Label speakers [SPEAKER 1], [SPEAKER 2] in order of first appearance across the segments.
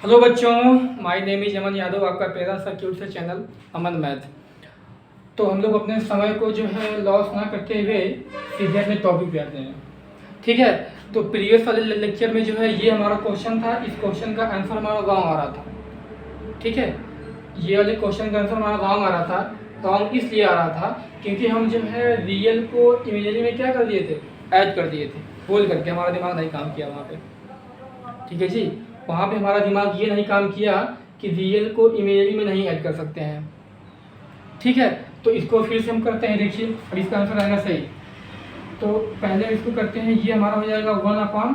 [SPEAKER 1] Hello बच्चों, my name is अमन यादव, आपका प्यारा सा क्यूट सा चैनल अमन मैथ। तो हम लोग अपने समय को जो है लॉस ना करते हुए सीधे अपने टॉपिक पे आते हैं। ठीक है, तो प्रीवियस वाले लेक्चर में जो है ये हमारा क्वेश्चन था। इस क्वेश्चन का आंसर हमारा रॉन्ग आ रहा था। ठीक है, ये वाले क्वेश्चन का आंसर हमारा रॉन्ग आ रहा था। रॉन्ग इसलिए आ रहा था क्योंकि हम जो है रियल को इमेजिनरी में क्या कर दिए थे, ऐड कर दिए थे। बोल करके हमारा दिमाग नहीं काम किया वहाँ पे। ठीक है जी, वहाँ पे हमारा दिमाग ये नहीं काम किया कि रियल को इमेजिनरी में नहीं ऐड कर सकते हैं। ठीक है, तो इसको फिर से हम करते हैं। देखिए, अब इसका आंसर आएगा सही। तो पहले इसको करते हैं। ये हमारा हो जाएगा 1/3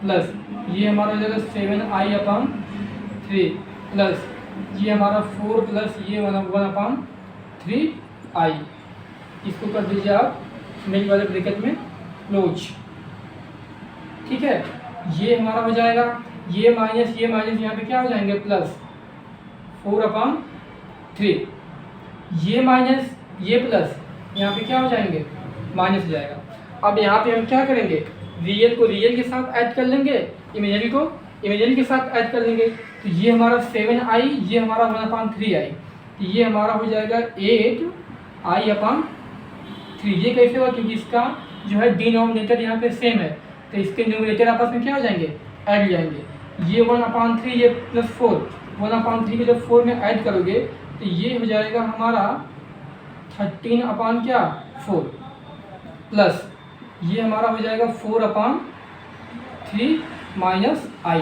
[SPEAKER 1] प्लस ये हमारा हो जाएगा 7i/3 प्लस ये हमारा 4 प्लस ये 1/3i। इसको कर दीजिए आप मिल वाले ब्रैकेट में क्लोज। ठीक है, ये हमारा हो जाएगा, ये माइनस यहाँ पे क्या हो जाएंगे, प्लस 4/3। ये माइनस ये प्लस यहाँ पे क्या हो जाएंगे, माइनस हो जाएगा। अब यहाँ पे हम क्या करेंगे, रियल को रियल के साथ ऐड कर लेंगे, इमेजिनरी को इमेजिनरी के साथ ऐड कर लेंगे। तो ये हमारा 7i, ये हमारा 1/3i, तो ये हमारा हो जाएगा 8i/3। ये कैसे हुआ, क्योंकि इसका जो है डिनोमिनेटर यहाँ पे सेम है, तो इसके न्यूमरेटर आपस में क्या हो जाएंगे, ऐड हो जाएंगे। ये 1/3 ये प्लस 4, 1/3 को जब 4 में ऐड करोगे तो ये हो जाएगा हमारा 13/4 प्लस ये हमारा हो जाएगा 4/3 माइनस आई।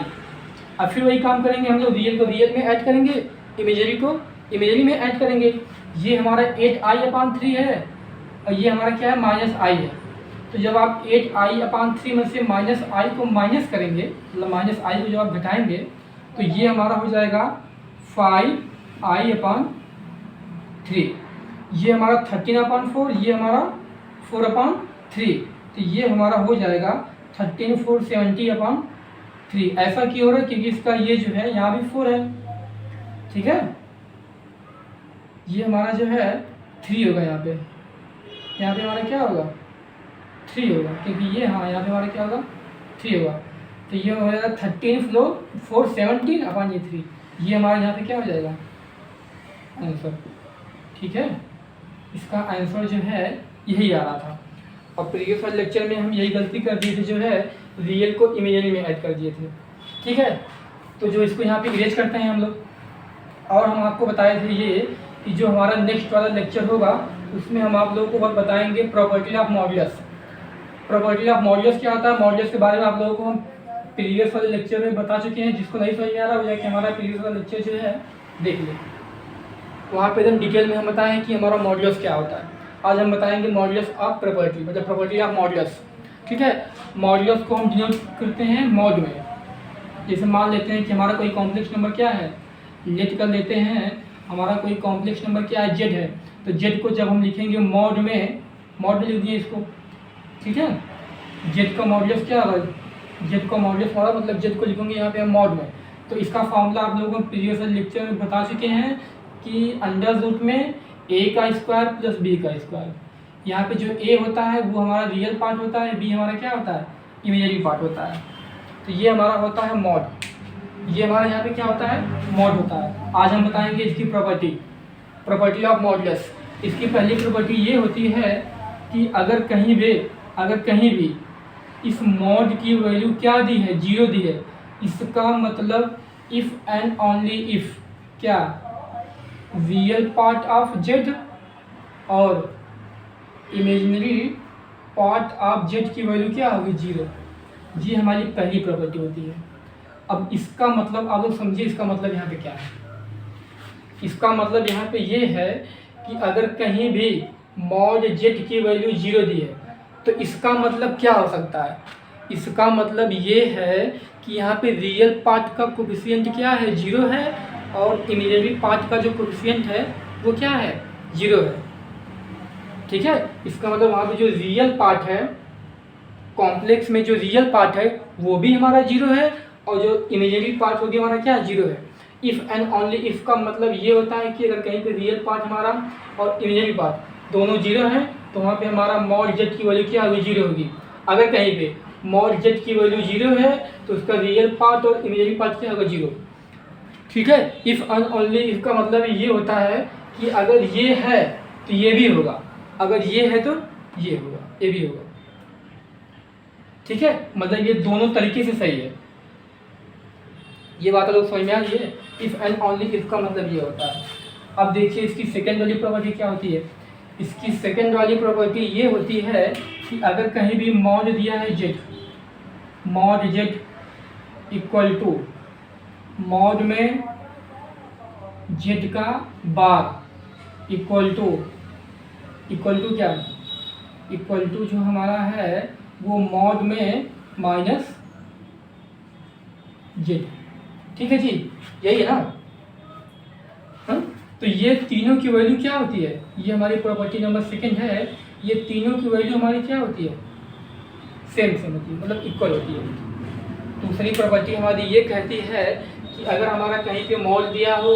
[SPEAKER 1] अब फिर वही काम करेंगे, हम लोग रियल को रियल में ऐड करेंगे, इमेजिनरी को इमेजिनरी में ऐड करेंगे। ये हमारा 8i/3 है और ये हमारा क्या है, माइनस आई है। तो जब आप 8i/3 में से माइनस आई को माइनस करेंगे, मतलब माइनस आई को जब आप घटाएंगे तो ये हमारा हो जाएगा 5i/3। ये हमारा 13/4, ये हमारा 4/3, तो ये हमारा हो जाएगा 13 4 70/3। ऐसा क्यों हो रहा है, क्योंकि इसका ये जो है यहाँ भी 4 है। ठीक है, ये हमारा जो है 3 होगा, यहाँ पे हमारा क्या होगा, 3 होगा, क्योंकि ये हाँ यहाँ पे हमारा क्या होगा, 3 होगा। तो ये हो जाएगा 13 4 17/3। ये हमारा यहाँ पे क्या हो जाएगा, आंसर। ठीक है, इसका आंसर जो है यही आ रहा था। और प्रीवियस वाले लेक्चर में हम यही गलती कर दिए थे, जो है रियल को इमेजिनरी में ऐड कर दिए थे। ठीक है, तो जो इसको यहाँ पे इरेज करते हैं हम लोग। और हम आपको बताए थे ये कि जो हमारा नेक्स्ट वाला लेक्चर होगा उसमें हम आप लोगों को बहुत बताएंगे property of modulus. Property of modulus क्या होता है, मॉड्यूलस के बारे में आप लोगों को हम प्रीवियस वाले लेक्चर में बता चुके हैं। जिसको नहीं समझ में आ रहा हो जाए कि हमारा प्रीवियस वाला लेक्चर जो है देख ले, वहाँ पे एकदम डिटेल में हम बताए हैं कि हमारा मॉड्यूलस क्या होता है। आज हम बताएंगे मॉड्यूलस ऑफ प्रॉपर्टी, मतलब प्रॉपर्टी ऑफ मॉड्यूलस। ठीक है, मॉड्यूलस को हम डिनोट करते हैं मॉड में। जैसे मान लेते हैं कि हमारा कोई कॉम्प्लेक्स नंबर क्या है, लेट कर लेते हैं हमारा कोई कॉम्प्लेक्स नंबर क्या है, जेड है। तो जेड को जब हम लिखेंगे मॉड में लिख दिए इसको। ठीक है, जेड का मॉड्यूलस क्या होगा, जेड का मॉड्यूलस होगा, मतलब जेड को लिखेंगे यहाँ पे हम मॉड में। तो इसका फॉर्मूला आप लोगों को प्रीवियस लेक्चर में बता चुके हैं कि अंडर रूट में a का स्क्वायर प्लस b का स्क्वायर। यहाँ पे जो a होता है वो हमारा रियल पार्ट होता है, b हमारा क्या होता है, इमेजिनरी पार्ट होता है। तो ये हमारा होता है मॉड, ये हमारा यहाँ पे क्या होता है, मॉड होता है। आज हम बताएंगे इसकी प्रॉपर्टी ऑफ मॉड्यूलस। इसकी पहली प्रॉपर्टी ये होती है कि अगर कहीं भी इस मॉड की वैल्यू क्या दी है, 0 दी है, इसका मतलब इफ़ एंड ओनली इफ़ क्या, रियल पार्ट ऑफ जेड और इमेजिनरी पार्ट ऑफ जेड की वैल्यू क्या होगी, 0। ये हमारी पहली प्रॉपर्टी होती है। अब इसका मतलब आप लोग समझिए, इसका मतलब यहाँ पे क्या है। इसका मतलब यहाँ पे ये है कि अगर कहीं भी मॉड जेड की वैल्यू 0 दी है तो इसका मतलब क्या हो सकता है, इसका मतलब ये है कि यहाँ पे रियल पार्ट का कोफिशिएंट क्या है, 0 है, और इमेजिनरी पार्ट का जो कोफिशिएंट है वो क्या है, 0 है। ठीक है, इसका मतलब वहाँ पे जो रियल पार्ट है, कॉम्प्लेक्स में जो रियल पार्ट है वो भी हमारा 0 है, और जो इमेजिनरी पार्ट होगी हमारा क्या, 0 है। इफ़ एंड ओनली इफ़ का मतलब ये होता है कि अगर कहीं पे रियल पार्ट हमारा और इमेजिनरी पार्ट दोनों 0 हैं तो वहाँ पे हमारा मॉड जेड की वैल्यू क्या होगी, 0 होगी। अगर कहीं पे मॉड जेड की वैल्यू 0 है तो उसका रियल पार्ट और इमेजिनरी पार्ट क्या होगा 0। ठीक है, इफ़ एंड ओनली इफ का मतलब ये होता है कि अगर ये है तो ये भी होगा, अगर ये है तो ये होगा, ये भी होगा। ठीक है, मतलब ये दोनों तरीके से सही है। ये बात लोग समझ में आ रही है। इफ़ एंड ओनली इफ का मतलब ये होता है। अब देखिए इसकी सेकेंड वाली प्रॉपर्टी क्या होती है। इसकी सेकेंड वाली प्रॉपर्टी ये होती है कि अगर कहीं भी मॉड दिया है Z, mod Z equal to mod में जेड का बार इक्वल टू क्या, इक्वल टू जो हमारा है वो मॉड में माइनस जेड। ठीक है जी, यही है ना। हाँ, तो ये तीनों की वैल्यू क्या होती है, ये हमारी प्रॉपर्टी नंबर सेकंड है। ये तीनों की वैल्यू हमारी क्या होती है, सेम होती है, मतलब इक्वल होती है। दूसरी प्रॉपर्टी हमारी ये कहती है कि अगर हमारा कहीं पे मॉड दिया हो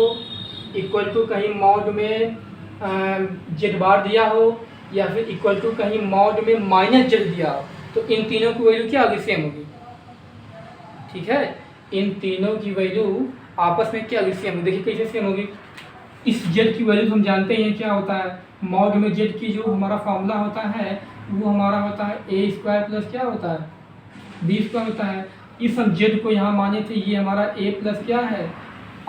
[SPEAKER 1] इक्वल टू कहीं मॉड में जेड बार दिया हो या फिर इक्वल टू कहीं मॉड में माइनस जेड दिया हो, तो इन तीनों की वैल्यू क्या होगी, सेम होगी। ठीक है, इन तीनों की वैल्यू आपस में क्या होगी, सेम होगी। देखिए कैसे सेम होगी। इस जेड की वैल्यू हम जानते हैं क्या होता है, मॉड में जेड की जो हमारा फॉर्मूला होता है वो हमारा होता है ए स्क्वायर प्लस क्या होता है, बी स्क्वायर होता है। इस हम जेड को यहाँ माने थे, ये हमारा ए प्लस क्या है,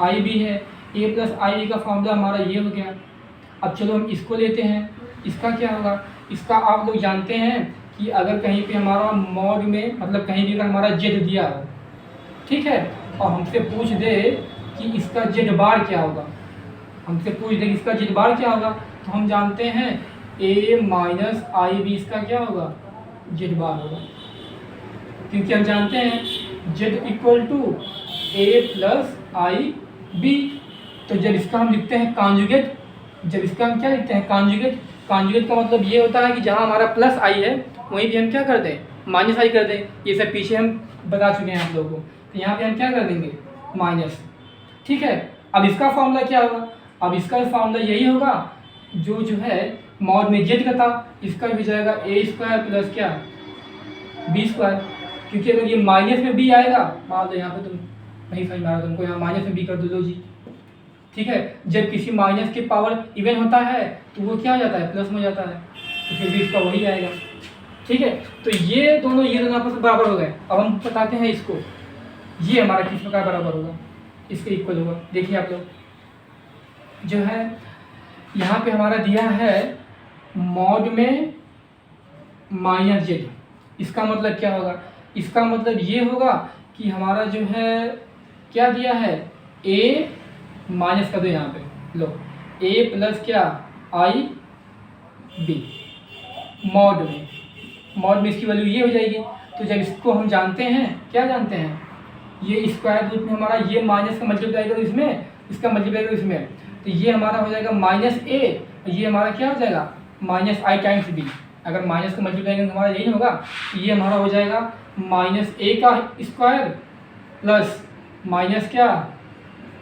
[SPEAKER 1] आई बी है। ए प्लस आई बी का फॉर्मूला हमारा ये हो गया। अब चलो हम इसको लेते हैं, इसका क्या होगा, इसका आप लोग जानते हैं कि अगर कहीं पे हमारा मॉड में मतलब कहीं भी अगर हमारा जेड दिया हो, ठीक है, और हमसे पूछ दे कि इसका जेड बार क्या होगा, हमसे पूछ दे कि इसका जेड बार क्या होगा, तो हम जानते हैं ए माइनस आई बी इसका क्या होगा, जेड बार होगा। क्योंकि हम जानते हैं Z equal to A plus I B. तो जब इसका हम लिखते हैं कॉन्जुगेट, जब इसका हम क्या लिखते हैं, कॉन्जुगेट। कॉन्जुगेट का मतलब ये होता है कि जहाँ हमारा प्लस आई है वहीं भी हम क्या कर दें, माइनस आई कर दें। ये सब पीछे हम बता चुके हैं आप लोगों को। तो यहाँ पे हम क्या कर देंगे, माइनस। ठीक है, अब इसका फॉर्मूला क्या होगा, अब इसका फॉर्मूला यही होगा जो है मॉड में जेड का था, इसका भी हो जाएगा ए स्क्वायर प्लस क्या, बी स्क्वायर। क्योंकि अगर ये माइनस में बी आएगा, मान लो यहाँ पे तुम नहीं समझ में आ रहा तुमको, यहाँ माइनस में बी कर दो जी। ठीक है, जब किसी माइनस के पावर इवन होता है तो वो क्या हो जाता है, प्लस में हो जाता है, तो फिर भी इसका वही आएगा। ठीक है, तो ये दोनों आपस में बराबर हो गए। अब हम बताते हैं इसको, ये हमारा किस प्रकार बराबर होगा, इसके इक्वल होगा। देखिए आप लोग जो है यहाँ पे हमारा दिया है मॉड में माइनस जेड, इसका मतलब क्या होगा, इसका मतलब ये होगा कि हमारा जो है क्या दिया है, ए माइनस कर दो यहाँ पे, लो ए प्लस क्या आई बी, मॉड में इसकी वैल्यू ये हो जाएगी। तो जब इसको हम जानते हैं, क्या जानते हैं, ये स्क्वायर रूट में हमारा ये माइनस का मल्टीप्लाई करो इसमें, इसका मल्टीप्लाई करो इसमें, तो ये हमारा हो जाएगा माइनस ए, ये हमारा क्या हो जाएगा, माइनस आई टाइम्स बी। अगर माइनस का मल्टीप्लाई करेंगे हमारा यही होगा, तो ये हमारा हो जाएगा माइनस ए का स्क्वायर प्लस माइनस क्या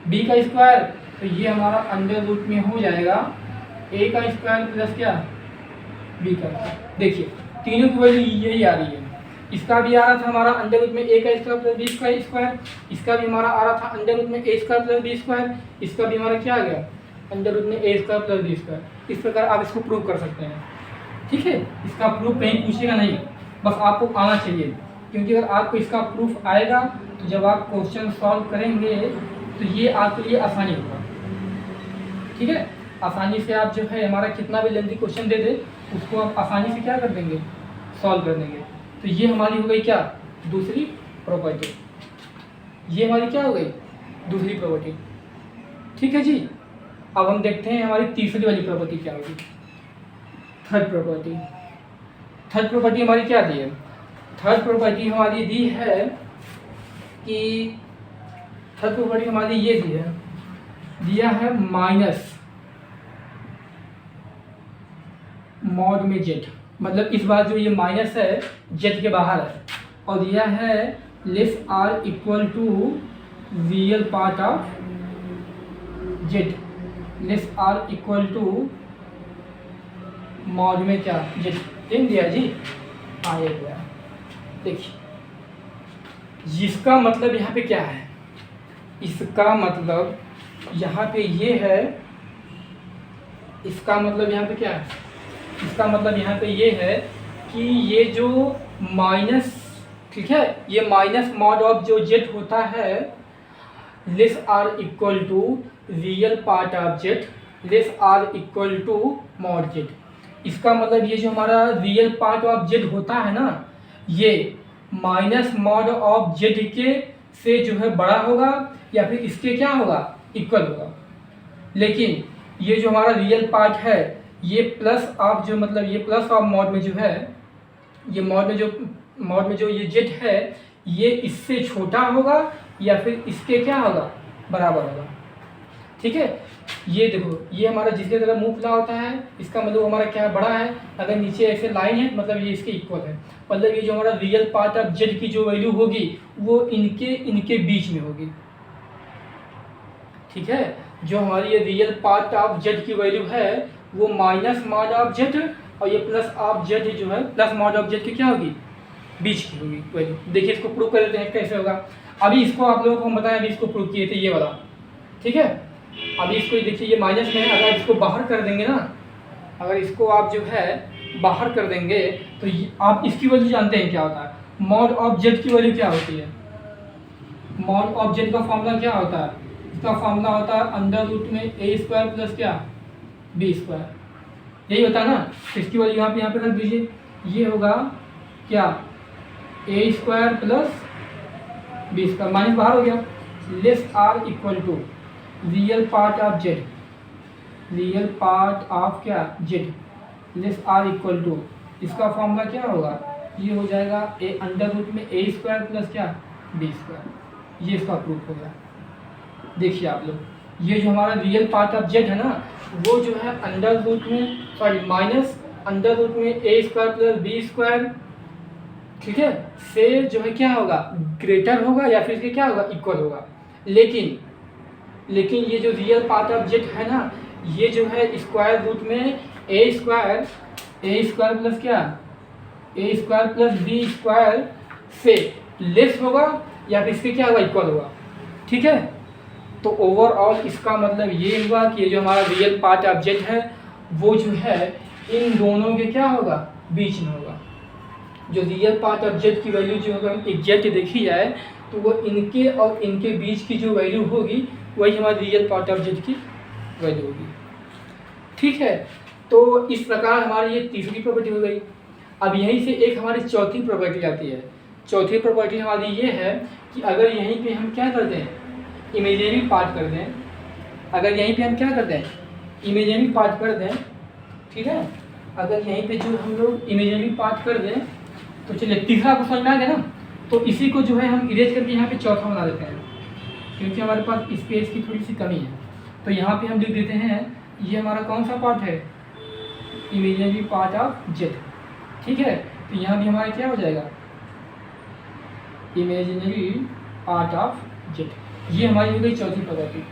[SPEAKER 1] बी का स्क्वायर। तो ये हमारा अंडर रूट में हो जाएगा ए का स्क्वायर प्लस क्या बी का। देखिए तीनों की वैल्यू यही आ रही है। इसका भी आ रहा था हमारा अंडर रूट में ए का स्क्वायर प्लस बी का स्क्वायर, इसका भी हमारा आ रहा था अंडर रूट में A square plus B square, इसका भी हमारा क्या आ गया, अंडर रूट में A square plus B square. इस प्रकार आप इसको प्रूव कर सकते हैं। ठीक है, इसका प्रूफ कहीं पूछेगा नहीं, बस आपको आना चाहिए। क्योंकि अगर आपको इसका प्रूफ आएगा तो जब आप क्वेश्चन सॉल्व करेंगे तो ये आपके लिए आसानी होगा। ठीक है, आसानी से आप जो है हमारा कितना भी लेंथी क्वेश्चन दे दे उसको आप आसानी से क्या कर देंगे, सॉल्व कर देंगे। तो ये हमारी हो गई क्या, दूसरी प्रॉपर्टी। ये हमारी क्या हो गई, दूसरी प्रॉपर्टी। ठीक है जी, अब हम देखते हैं हमारी तीसरी वाली प्रॉपर्टी क्या होगी, थर्ड प्रॉपर्टी। थर्ड प्रॉपर्टी हमारी क्या दी है, थर्ड प्रॉपर्टी हमारी दी है कि थर्ड प्रॉपर्टी हमारी ये दी है, दिया है माइनस मॉड में जेड, मतलब इस बार जो ये माइनस है जेड के बाहर है, और दिया है less or equal to real part of Z, less or equal to mod में क्या जेड, दिया जी। हाँ ये गया, देखिए इसका मतलब यहाँ पे क्या है, इसका मतलब यहाँ पे ये है, इसका मतलब यहाँ पे क्या है, इसका मतलब यहाँ पे ये है कि ये जो माइनस, ठीक है, ये माइनस मॉड ऑफ जो जेड होता है less or equal to real part of Z less or equal to mod Z. इसका मतलब ये जो हमारा रियल पार्ट ऑफ जेड होता है ना, ये माइनस मॉड ऑफ जेड के से जो है बड़ा होगा या फिर इसके क्या होगा, इक्वल होगा। लेकिन ये जो हमारा रियल पार्ट है ये प्लस ऑफ जो मतलब ये प्लस ऑफ मॉड में जो है, ये मॉड में जो ये जेड है ये इससे छोटा होगा या फिर इसके क्या होगा, बराबर होगा। ठीक है, ये देखो ये हमारा जिसके तरह मुंह खुला होता है इसका मतलब हमारा क्या है, बड़ा है। अगर नीचे ऐसे लाइन है मतलब ये इसके इक्वल है, मतलब ये जो हमारा रियल पार्ट ऑफ जेड की जो वैल्यू होगी वो इनके बीच में होगी। ठीक है, जो हमारी ये रियल पार्ट ऑफ जेड की वैल्यू है वो माइनस मॉड ऑफ जेड और ये प्लस ऑफ जेड जो है प्लस मॉड ऑफ जेड की क्या होगी, बीच की होगी वैल्यू। देखिए इसको प्रूव कर देते हैं कैसे होगा। अभी इसको आप लोगों को हम बताएं, अभी इसको प्रूव किए थे ये वाला। ठीक है, अभी इसको देखिए ये माइनस में है, अगर इसको बाहर कर देंगे ना, अगर इसको आप जो है बाहर कर देंगे तो आप इसकी वैल्यू जानते हैं क्या होता है, मॉड ऑफ जेड की वैल्यू क्या होती है, मॉड ऑफ जेड का फॉर्मूला क्या होता है, इसका फॉर्मूला होता है अंडर रूट में ए स्क्वायर प्लस क्या बी स्क्वायर, यही होता है ना। तो इसकी वैल्यू यहाँ पे रख दीजिए, ये होगा क्या A square plus B square, minus बाहर हो गया, less or equal to real part of Z, real part of क्या Z less or equal to, इसका फॉर्मूला क्या होगा, ये हो जाएगा ए अंडर रूट में ए स्क्वायर प्लस क्या बी स्क्वायर। ये इसका प्रूफ हो गया। देखिए आप लोग, ये जो हमारा रियल पार्ट ऑफ जेड है ना वो जो है अंडर रूट में सॉरी माइनस अंडर रूट में A square plus B square, ठीक है, से जो है क्या होगा, ग्रेटर होगा या फिर इसके क्या होगा, इक्वल होगा। लेकिन ये जो रियल पार्ट ऑफ जेड है ना ये जो है स्क्वायर रूट में ए स्क्वायर प्लस क्या A square plus B square से लेस होगा या फिर इसके क्या होगा, इक्वल होगा। ठीक है, तो ओवरऑल इसका मतलब ये हुआ कि ये जो हमारा रियल पार्ट ऑफ जेड है वो जो है इन दोनों के क्या होगा, बीच में होगा। जो रियल पार्ट ऑफ जेड की वैल्यू जो अगर एग्जैक्ट देखी जाए तो वो इनके और इनके बीच की जो वैल्यू होगी वही हमारी रियल पार्ट ऑफ जेड की वैल्यू होगी। ठीक है, तो इस प्रकार हमारी ये तीसरी प्रॉपर्टी हो गई। अब यहीं से एक हमारी चौथी प्रॉपर्टी आती है। चौथी प्रॉपर्टी हमारी ये है कि अगर यहीं पे हम क्या कर दें, इमेजिनरी पार्ट कर दें, अगर यहीं पे हम क्या कर दें, इमेजिनरी पार्ट कर दें, ठीक है, अगर यहीं पे जो हम लोग इमेजिनरी पार्ट कर दें तो चलिए तीसरा को समझ में आ गया ना, तो इसी को जो है हम इरेज करके यहाँ पे चौथा बना देते हैं क्योंकि हमारे पास स्पेस की थोड़ी सी कमी है। तो यहाँ पे हम लिख देते हैं ये हमारा कौन सा पार्ट है, इमेजिनरी पार्ट ऑफ जेड। ठीक है, तो यहाँ भी हमारा क्या हो जाएगा, इमेजिनरी पार्ट ऑफ जेड। ये हमारी हो गई चौथी प्रॉपर्टी।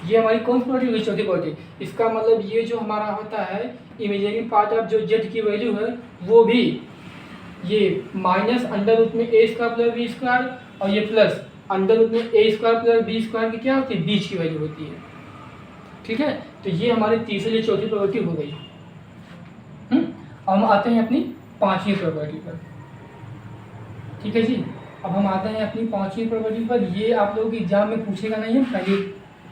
[SPEAKER 1] ये हमारी कौन सी प्रॉपर्टी हो गई, चौथी प्रॉपर्टी। इसका मतलब ये जो हमारा होता है इमेजिनरी पार्ट ऑफ जो जेड की वैल्यू है वो भी ये माइनस अंडर रूट में A square plus B square और ये प्लस अंडर रूट में A square plus B square की क्या होती है, बीच की वैल्यू होती है। ठीक है, तो ये हमारी तीसरी चौथी प्रॉपर्टी हो गई। अब हम आते हैं अपनी पांचवी प्रॉपर्टी पर। ठीक है जी, अब हम आते हैं अपनी पांचवी प्रॉपर्टी पर। ये आप लोगों के एग्जाम में पूछेगा नहीं है,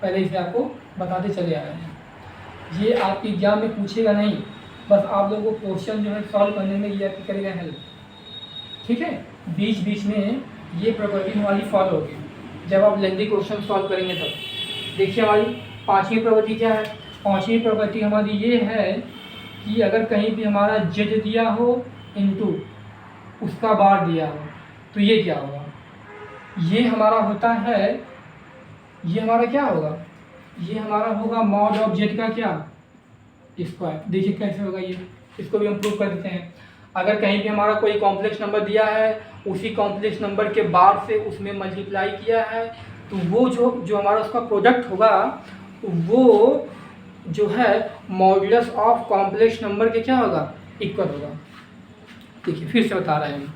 [SPEAKER 1] पहले इसे आपको बताते चले आ रहे हैं। ये आपके एग्जाम में पूछेगा नहीं, बस आप लोगों को क्वेश्चन जो है सॉल्व करने में ये आपकी करेगा हेल्प। ठीक है, बीच बीच में ये प्रॉपर्टी हमारी फॉलो होगी जब आप लेंथी क्वेश्चन सॉल्व करेंगे तब। देखिए हमारी पांचवी प्रॉपर्टी क्या है। पांचवी प्रॉपर्टी हमारी ये है कि अगर कहीं भी हमारा जेड दिया हो इनटू उसका बार दिया हो तो ये क्या होगा, ये हमारा होता है, ये हमारा क्या होगा, ये हमारा होगा मॉड ऑफ जेड का क्या स्क्वायर। देखिए कैसे होगा ये, इसको भी हम प्रूव कर देते हैं। अगर कहीं भी हमारा कोई कॉम्प्लेक्स नंबर दिया है उसी कॉम्प्लेक्स नंबर के बार से उसमें मल्टीप्लाई किया है तो वो जो हमारा उसका प्रोडक्ट होगा वो जो है मॉडुलस ऑफ कॉम्प्लेक्स नंबर के क्या होगा, इक्वल होगा। देखिए फिर से बता रहे हैं,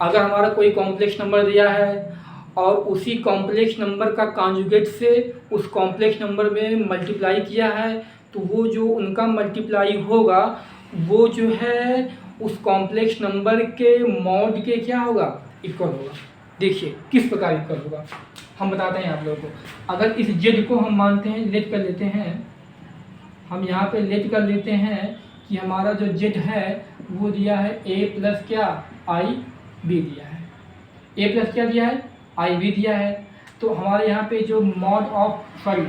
[SPEAKER 1] अगर हमारा कोई कॉम्प्लेक्स नंबर दिया है और उसी कॉम्प्लेक्स नंबर का कॉन्जुगेट से उस कॉम्प्लेक्स नंबर में मल्टीप्लाई किया है, तो वो जो उनका मल्टीप्लाई होगा वो जो है उस कॉम्प्लेक्स नंबर के मॉड के क्या होगा, इक्वल होगा। देखिए किस प्रकार इक्वल होगा हम बताते हैं आप लोगों को। अगर इस जेड को हम मानते हैं, लेट कर लेते हैं, हम यहाँ पे लेट कर लेते हैं कि हमारा जो जेड है वो दिया है ए प्लस क्या आई बी दिया है, ए प्लस क्या दिया है आई बी दिया है। तो हमारे यहाँ पे जो मॉड ऑफ सॉरी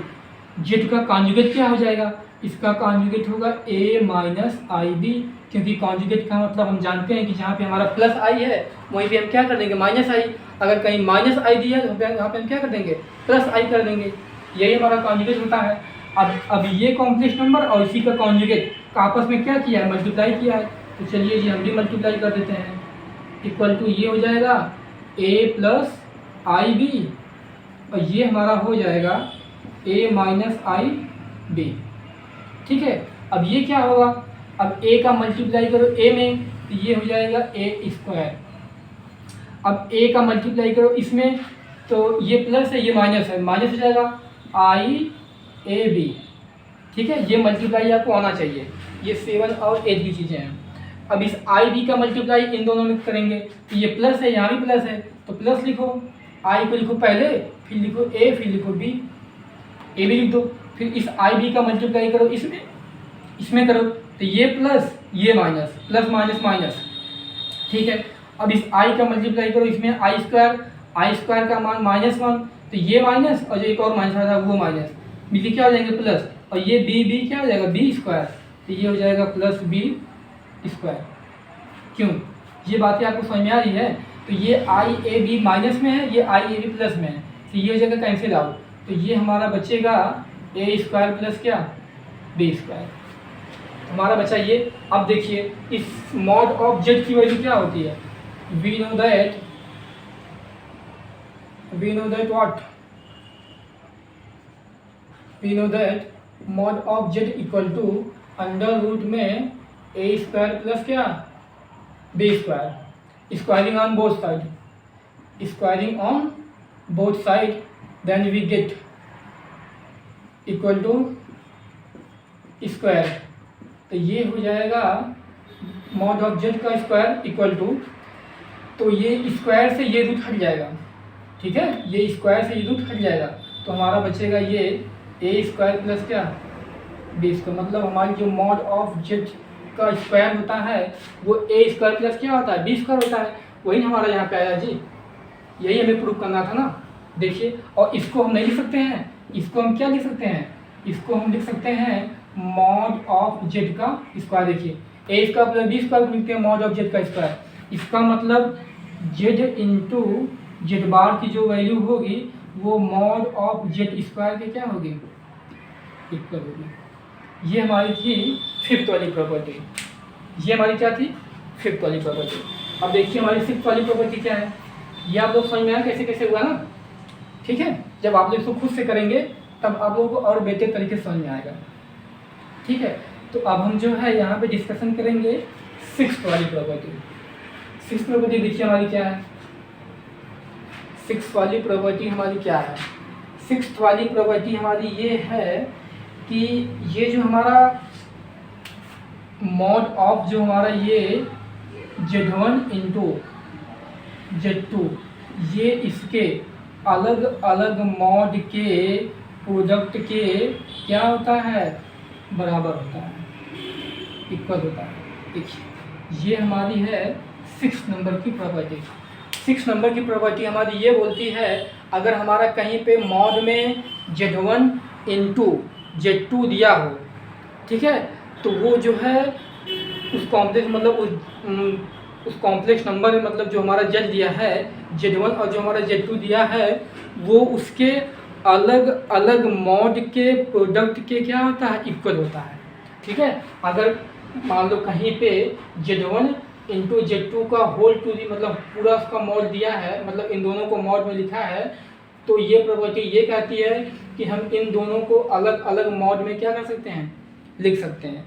[SPEAKER 1] जेड का कॉन्जुगेट क्या हो जाएगा, इसका कॉन्जुगेट होगा ए माइनस आई बी, क्योंकि कॉन्जुगेट का मतलब हम जानते हैं कि जहाँ पे हमारा प्लस आई है वहीं पे हम क्या कर देंगे माइनस आई। अगर कहीं माइनस आई दिया है तो यहाँ पे हम क्या कर देंगे प्लस आई कर देंगे, यही हमारा कॉन्जुगेट होता है। अब ये कॉम्प्लेक्स नंबर और इसी का कॉन्जुगेट का आपस में क्या किया है, मल्टीप्लाई किया है। तो चलिए जी हम भी मल्टीप्लाई कर देते हैं, इक्वल टू ये हो जाएगा ए प्लस आई बी और ये हमारा हो जाएगा ए माइनस आई बी। ठीक है, अब ये क्या होगा, अब ए का मल्टीप्लाई करो ए में तो ये हो जाएगा ए स्क्वायर। अब ए का मल्टीप्लाई करो इसमें तो ये प्लस है ये माइनस है, माइनस हो जाएगा आई ए बी। ठीक है, ये मल्टीप्लाई आपको आना चाहिए, ये 7 और 8 की चीज़ें हैं। अब इस आई बी का मल्टीप्लाई इन दोनों में करेंगे तो ये प्लस है यहाँ भी प्लस है, तो प्लस लिखो, आई को लिखो पहले, फिर लिखो ए, फिर लिखो बी, ए बी लिख दो। फिर इस आई बी का मल्टीप्लाई करो इसमें करो तो ये प्लस ये माइनस, प्लस माइनस माइनस। ठीक है, अब इस आई का मल्टीप्लाई करो इसमें आई स्क्वायर का मान -1 तो ये माइनस और जो एक और माइनस आता है वो माइनस, मिलके क्या हो जाएंगे प्लस, और ये बी क्या हो जाएगा बी स्क्वायर, तो ये हो जाएगा प्लस बी स्क्वायर। क्यों, ये बातें आपको समझ में आ रही है। तो ये आई ए बी माइनस में है, ये आई ए बी प्लस में है, तो ये हो जाएगा कैंसिल आउट, तो ये हमारा बचेगा ए स्क्वायर प्लस क्या बी स्क्वायर, हमारा बचा ये। अब देखिए इस मॉड ऑफ जेड की वैल्यू क्या होती है, we know that what, we know that mod of Z equal to under root में ए स्क्वायर प्लस क्या B square, squaring on both side, squaring on both side, then we get equal to square. तो ये हो जाएगा mod of Z का square equal to, तो ये square से ये रूट हट जाएगा। ठीक है, ये स्क्वायर से ये रूट हट जाएगा, तो हमारा बचेगा ये ए स्क्वायर प्लस क्या बी स्क्वायर, मतलब हमारी जो मॉड ऑफ जेड का स्क्वायर होता है वो ए स्क्वायर प्लस क्या होता है बी स्क्वायर होता है, वही हमारा यहाँ पे आया जी, यही हमें प्रूव करना था ना। देखिए, और इसको हम नहीं लिख सकते हैं, इसको हम क्या लिख सकते हैं, इसको हम लिख सकते हैं मॉड ऑफ जेड का स्क्वायर। देखिए ए स्क्वायर प्लस बी स्क्वायर को लिखते हैं मॉड ऑफ जेड का स्क्वायर, इसका मतलब जेड इंटू जेड बार की जो वैल्यू होगी वो मॉड ऑफ जेड स्क्वायर के क्या होगी इक्वल होगी। ये हमारी थी 5th वाली प्रॉपर्टी, ये हमारी क्या थी 5th वाली प्रॉपर्टी। अब देखिए हमारी 6th वाली प्रॉपर्टी क्या है, ये आप लोग समझ में आया कैसे कैसे हुआ ना। ठीक है, जब आप लोग इसको खुद से करेंगे तब आप लोगों को और बेहतर तरीके से समझ में आएगा। ठीक है, तो अब हम जो है यहाँ पे डिस्कशन करेंगे 6th वाली प्रॉपर्टी। 6th प्रॉपर्टी देखिए हमारी क्या है, 6th वाली प्रॉपर्टी हमारी क्या है, 6th वाली प्रॉपर्टी हमारी ये है कि ये जो हमारा मॉड ऑफ जो हमारा ये Z1 इंटू Z2 ये इसके अलग अलग मॉड के प्रोडक्ट के क्या होता है बराबर होता है, इक्वल होता है। देखिए ये हमारी है 6 नंबर की प्रॉपर्टी। 6 नंबर की प्रॉपर्टी हमारी ये बोलती है अगर हमारा कहीं पे मॉड में Z1 इंटू Z2 दिया हो, ठीक है, तो वो जो है उस कॉम्प्लेक्स मतलब उस कॉम्प्लेक्स नंबर में मतलब जो हमारा Z दिया है Z1 और जो हमारा Z2 दिया है वो उसके अलग अलग मॉड के प्रोडक्ट के क्या होता है इक्वल होता है। ठीक है, अगर मान लो कहीं पे Z1 इंटू Z2 का होल टू दी मतलब पूरा उसका मॉड दिया है, मतलब इन दोनों को मॉड में लिखा है, तो ये प्रॉपर्टी ये कहती है कि हम इन दोनों को अलग अलग मॉड में क्या कर सकते हैं लिख सकते हैं।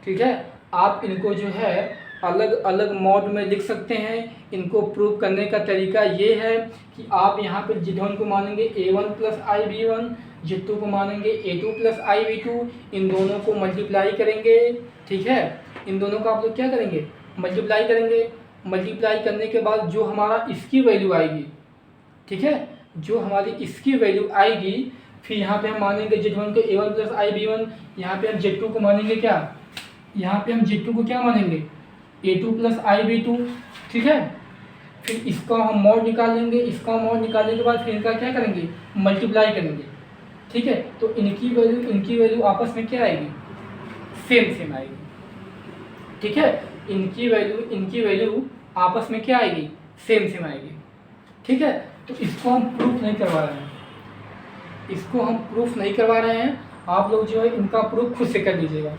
[SPEAKER 1] ठीक है, आप इनको जो है अलग अलग मोड में लिख सकते हैं। इनको प्रूव करने का तरीका ये है कि आप यहाँ पे Z1 को मानेंगे A1 प्लस IB1, Z2 को मानेंगे A2 प्लस IB2, इन दोनों को मल्टीप्लाई करेंगे। ठीक है, इन दोनों का आप लोग क्या करेंगे, मल्टीप्लाई करेंगे। मल्टीप्लाई करने के बाद जो हमारा इसकी वैल्यू आएगी, ठीक है, जो हमारी इसकी वैल्यू आएगी, फिर यहाँ पे हम मानेंगे Z1 को A1 प्लस IB1, यहाँ पे हम Z2 को मानेंगे क्या, यहाँ पे हम Z2 को क्या मानेंगे A2 प्लस IB2। ठीक है, फिर इसका हम मोड निकालेंगे, इसका मोड निकालने के बाद फिर इनका क्या करेंगे, मल्टीप्लाई करेंगे। ठीक है, तो इनकी वैल्यू आपस में क्या आएगी, सेम आएगी। ठीक है, इनकी वैल्यू आपस में क्या आएगी, सेम आएगी। ठीक है, तो इसको हम प्रूफ नहीं करवा रहे हैं, आप लोग जो है इनका प्रूफ खुद से कर लीजिएगा।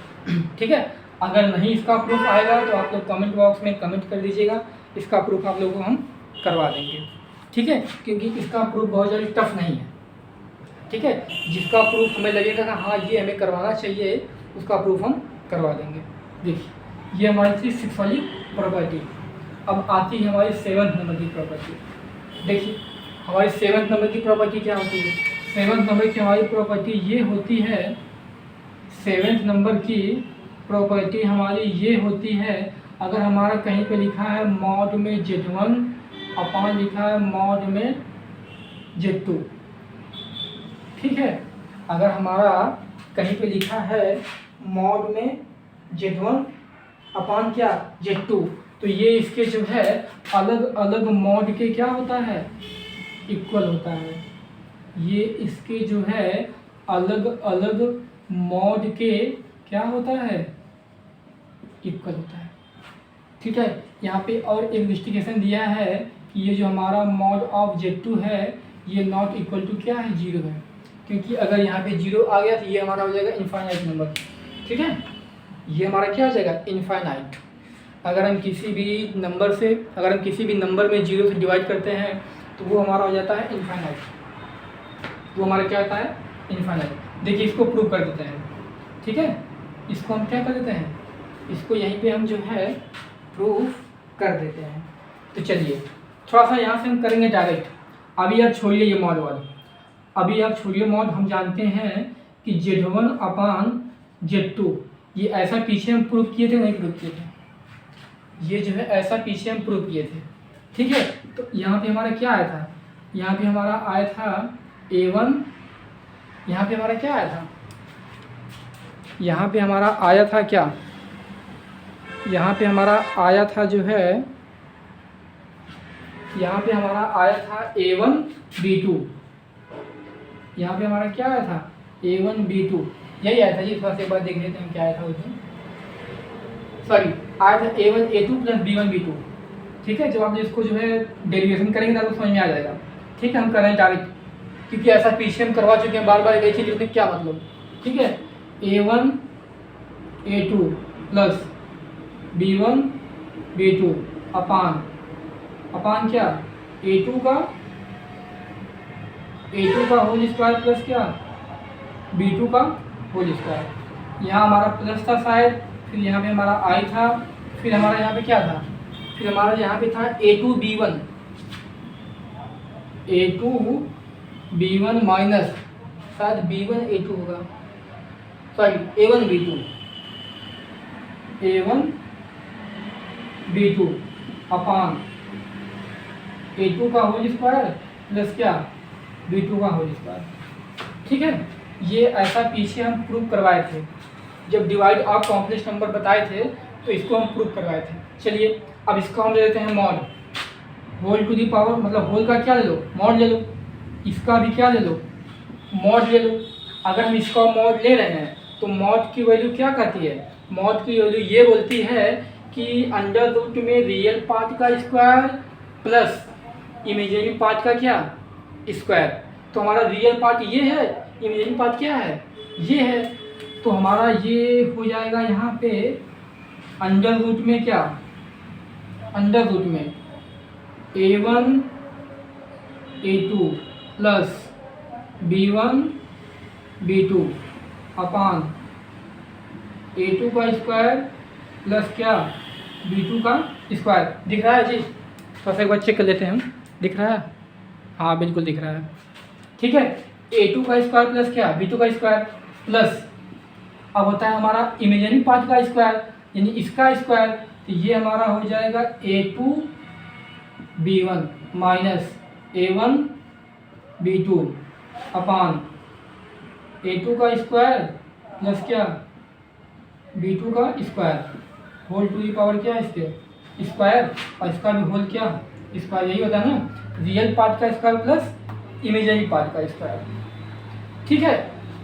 [SPEAKER 1] ठीक है, अगर नहीं इसका प्रूफ आएगा तो आप लोग कमेंट बॉक्स में कमेंट कर दीजिएगा, इसका प्रूफ आप लोगों को हम करवा देंगे। ठीक है, क्योंकि इसका प्रूफ बहुत ज़्यादा टफ नहीं है। ठीक है, जिसका प्रूफ हमें लगेगा ना हाँ ये हमें करवाना चाहिए, उसका प्रूफ हम करवा देंगे। देखिए ये हमारी थी 6 वाली प्रॉपर्टी। अब आती है हमारी 7 नंबर की प्रॉपर्टी। देखिए हमारी 7 नंबर की प्रॉपर्टी क्या होती है, 7 नंबर की हमारी प्रॉपर्टी ये होती है, 7 नंबर की प्रॉपर्टी हमारी ये होती है, अगर हमारा कहीं पे लिखा है मॉड में Z1 अपान लिखा है मॉड में Z2। ठीक है, अगर हमारा कहीं पे लिखा है मॉड में Z1 अपान क्या Z2, तो ये इसके जो है अलग अलग मॉड के क्या होता है, इक्वल होता है। ये इसके जो है अलग अलग मॉड के क्या होता है, इक्वल होता है। ठीक है, यहाँ पे और इन्वेस्टिगेशन दिया है कि ये जो हमारा मॉड ऑफ Z2 है ये नॉट इक्वल टू क्या है, 0 है, क्योंकि अगर यहाँ पे 0 आ गया तो ये हमारा हो जाएगा इनफाइनाइट नंबर। ठीक है, ये हमारा क्या हो जाएगा, इनफाइनाइट। अगर हम किसी भी नंबर में 0 से डिवाइड करते हैं तो वो हमारा हो जाता है इनफाइनाइट, वो हमारा क्या होता है, इनफाइनाइट। देखिए इसको प्रूव कर देते हैं। ठीक है, इसको हम क्या कर देते हैं, इसको यहीं पे हम जो है प्रूफ कर देते हैं। तो चलिए थोड़ा सा यहाँ से हम करेंगे डायरेक्ट। अभी आप छोड़िए ये मॉड वाले, अभी आप छोड़िए मॉड। हम जानते हैं कि Z1 अपान Z2 ये ऐसा पीछे हम प्रूव किए थे, नहीं प्रूव किए थे, ये जो है ऐसा पीछे हम प्रूव किए थे। ठीक है, तो यहाँ पे हमारा क्या आया था, यहाँ पे हमारा आया था A1, यहाँ पे हमारा क्या आया था, यहाँ पे हमारा आया था क्या, यहाँ पे हमारा आया था जो है, यहाँ पे हमारा आया था A1 B2, यहाँ पे हमारा क्या आया था, A1 B2, यही आया था जी। थोड़ा सा एक बार देख लेते हैं क्या आया था उसमें, सॉरी आया था A1 A2 plus B1 B2। ठीक है, जब आप इसको जो है डेरिवेशन करेंगे ना तो समझ में आ जाएगा। ठीक है, हम कर रहे हैं डायरेक्ट, क्योंकि ऐसा पीछे हम करवा चुके हैं, बार बार एक चीज़ लिखने क्या मतलब। ठीक है, A1 A2 plus B1 B2 अपान क्या, A2 का होल स्क्वायर प्लस क्या B2 का होल स्क्वायर। यहाँ हमारा प्लस था शायद, फिर यहाँ पे हमारा आई था, फिर हमारा यहाँ पे क्या था, फिर हमारा यहाँ पे था A2 B1 माइनस शायद B1 A2 होगा, सॉरी A1 B2 अपान A2 का होल स्क्वायर प्लस क्या B2 का होल स्क्वायर। ठीक है, ये ऐसा पीछे हम प्रूव करवाए थे, जब डिवाइड ऑफ कॉम्प्लेक्स नंबर बताए थे तो इसको हम प्रूव करवाए थे। चलिए अब इसको हम ले लेते हैं mod, whole to the power, मतलब होल का क्या ले लो, मॉड ले लो, इसका भी क्या ले लो, मॉड ले लो। अगर हम इसका मॉड ले रहे हैं तो मॉड की वैल्यू क्या कहती है, मॉड की वैल्यू ये बोलती है कि अंडर रूट में रियल पार्ट का स्क्वायर प्लस इमेजिनरी पार्ट का क्या स्क्वायर। तो हमारा रियल पार्ट ये है, इमेजिनरी पार्ट क्या है, ये है, तो हमारा ये हो जाएगा यहाँ पे अंडर रूट में क्या, अंडर रूट में A1 A2 plus B1 B2 अपान A2 का स्क्वायर प्लस क्या B2 का स्क्वायर दिख रहा है जी? तो एक बार चेक कर लेते हैं हम, दिख रहा है? हाँ बिल्कुल दिख रहा है। ठीक है, A2 का स्क्वायर प्लस क्या B2 का स्क्वायर प्लस अब होता है हमारा इमेजिनरी पार्ट का स्क्वायर यानी इसका स्क्वायर, तो ये हमारा हो जाएगा A2 B1 minus A1 B2 अपान A2 का स्क्वायर प्लस क्या B2 का square whole to the power क्या है इसके स्क्वायर और इसका भी होल क्या स्क्वायर, यही होता है ना रियल पार्ट का स्क्वायर प्लस इमेजिनरी पार्ट का स्क्वायर। ठीक है,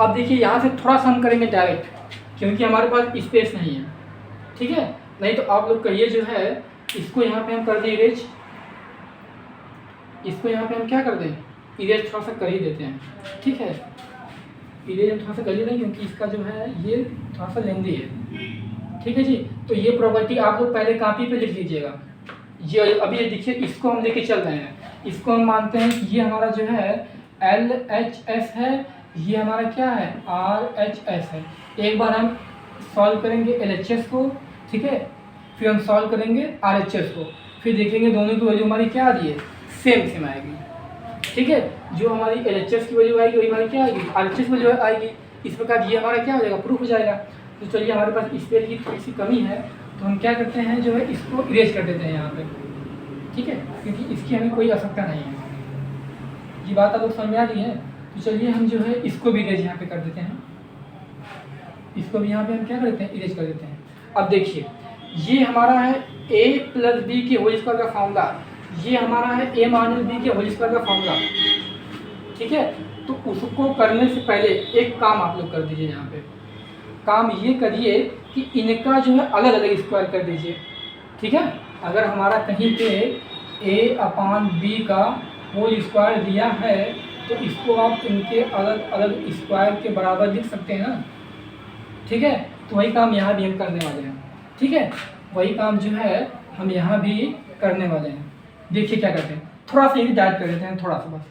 [SPEAKER 1] अब देखिए यहाँ से थोड़ा सा हम करेंगे डायरेक्ट क्योंकि हमारे पास स्पेस नहीं है। ठीक है, नहीं तो आप लोग कहिए जो है इसको यहाँ पे हम कर दें इरेज, इसको यहाँ पे हम क्या कर दें इरेज थोड़ा सा कर ही देते हैं। ठीक है, इरेज हम थोड़ा सा कर ही दें क्योंकि इसका जो है ये थोड़ा सा लेंदी है। ठीक है जी, तो ये प्रॉपर्टी आप लोग पहले कॉपी पे लिख लीजिएगा। ये अभी ये देखिए इसको हम लेके चल रहे हैं, इसको हम मानते हैं कि ये हमारा जो है LHS है, ये हमारा क्या है RHS है। एक बार हम सॉल्व करेंगे LHS को, ठीक है, फिर हम सॉल्व करेंगे RHS को, फिर देखेंगे दोनों की वैल्यू हमारी क्या आ रही है सेम आएगी। ठीक है, जो हमारी LHS की वैल्यू आएगी वही हमारी क्या आएगी RHS वैल्यू आएगी। इस प्रकार ये हमारा क्या हो जाएगा प्रूफ हो जाएगा। तो चलिए हमारे पास स्पेस की थोड़ी सी कमी है तो हम क्या करते हैं जो है इसको इरेज कर देते हैं यहाँ पे। ठीक है, क्योंकि इसकी हमें कोई आवश्यकता नहीं है। ये बात आप लोग समझ में आ रही है? तो चलिए हम जो है इसको भी इरेज यहाँ पे कर देते हैं, इसको भी यहाँ पे हम क्या कर देते हैं इरेज कर देते हैं। अब देखिए ये हमारा है a प्लस बी के होल स्क्वायर का फॉर्मूला, ये हमारा है a माइनस बी के होल स्क्वायर का फॉर्मूला। ठीक है, तो उसको करने से पहले एक काम आप लोग कर दीजिए, यहाँ पे काम ये करिए कि इनका जो है अलग अलग स्क्वायर कर दीजिए। ठीक है, अगर हमारा कहीं पे a अपान बी का होल स्क्वायर दिया है तो इसको आप इनके अलग अलग स्क्वायर के बराबर लिख सकते हैं ना। ठीक है, तो वही काम यहाँ भी हम करने वाले हैं। ठीक है, वही काम जो है हम यहाँ भी करने वाले हैं। देखिए क्या करते हैं, थोड़ा सा ये डाइट कर देते हैं, थोड़ा सा बस।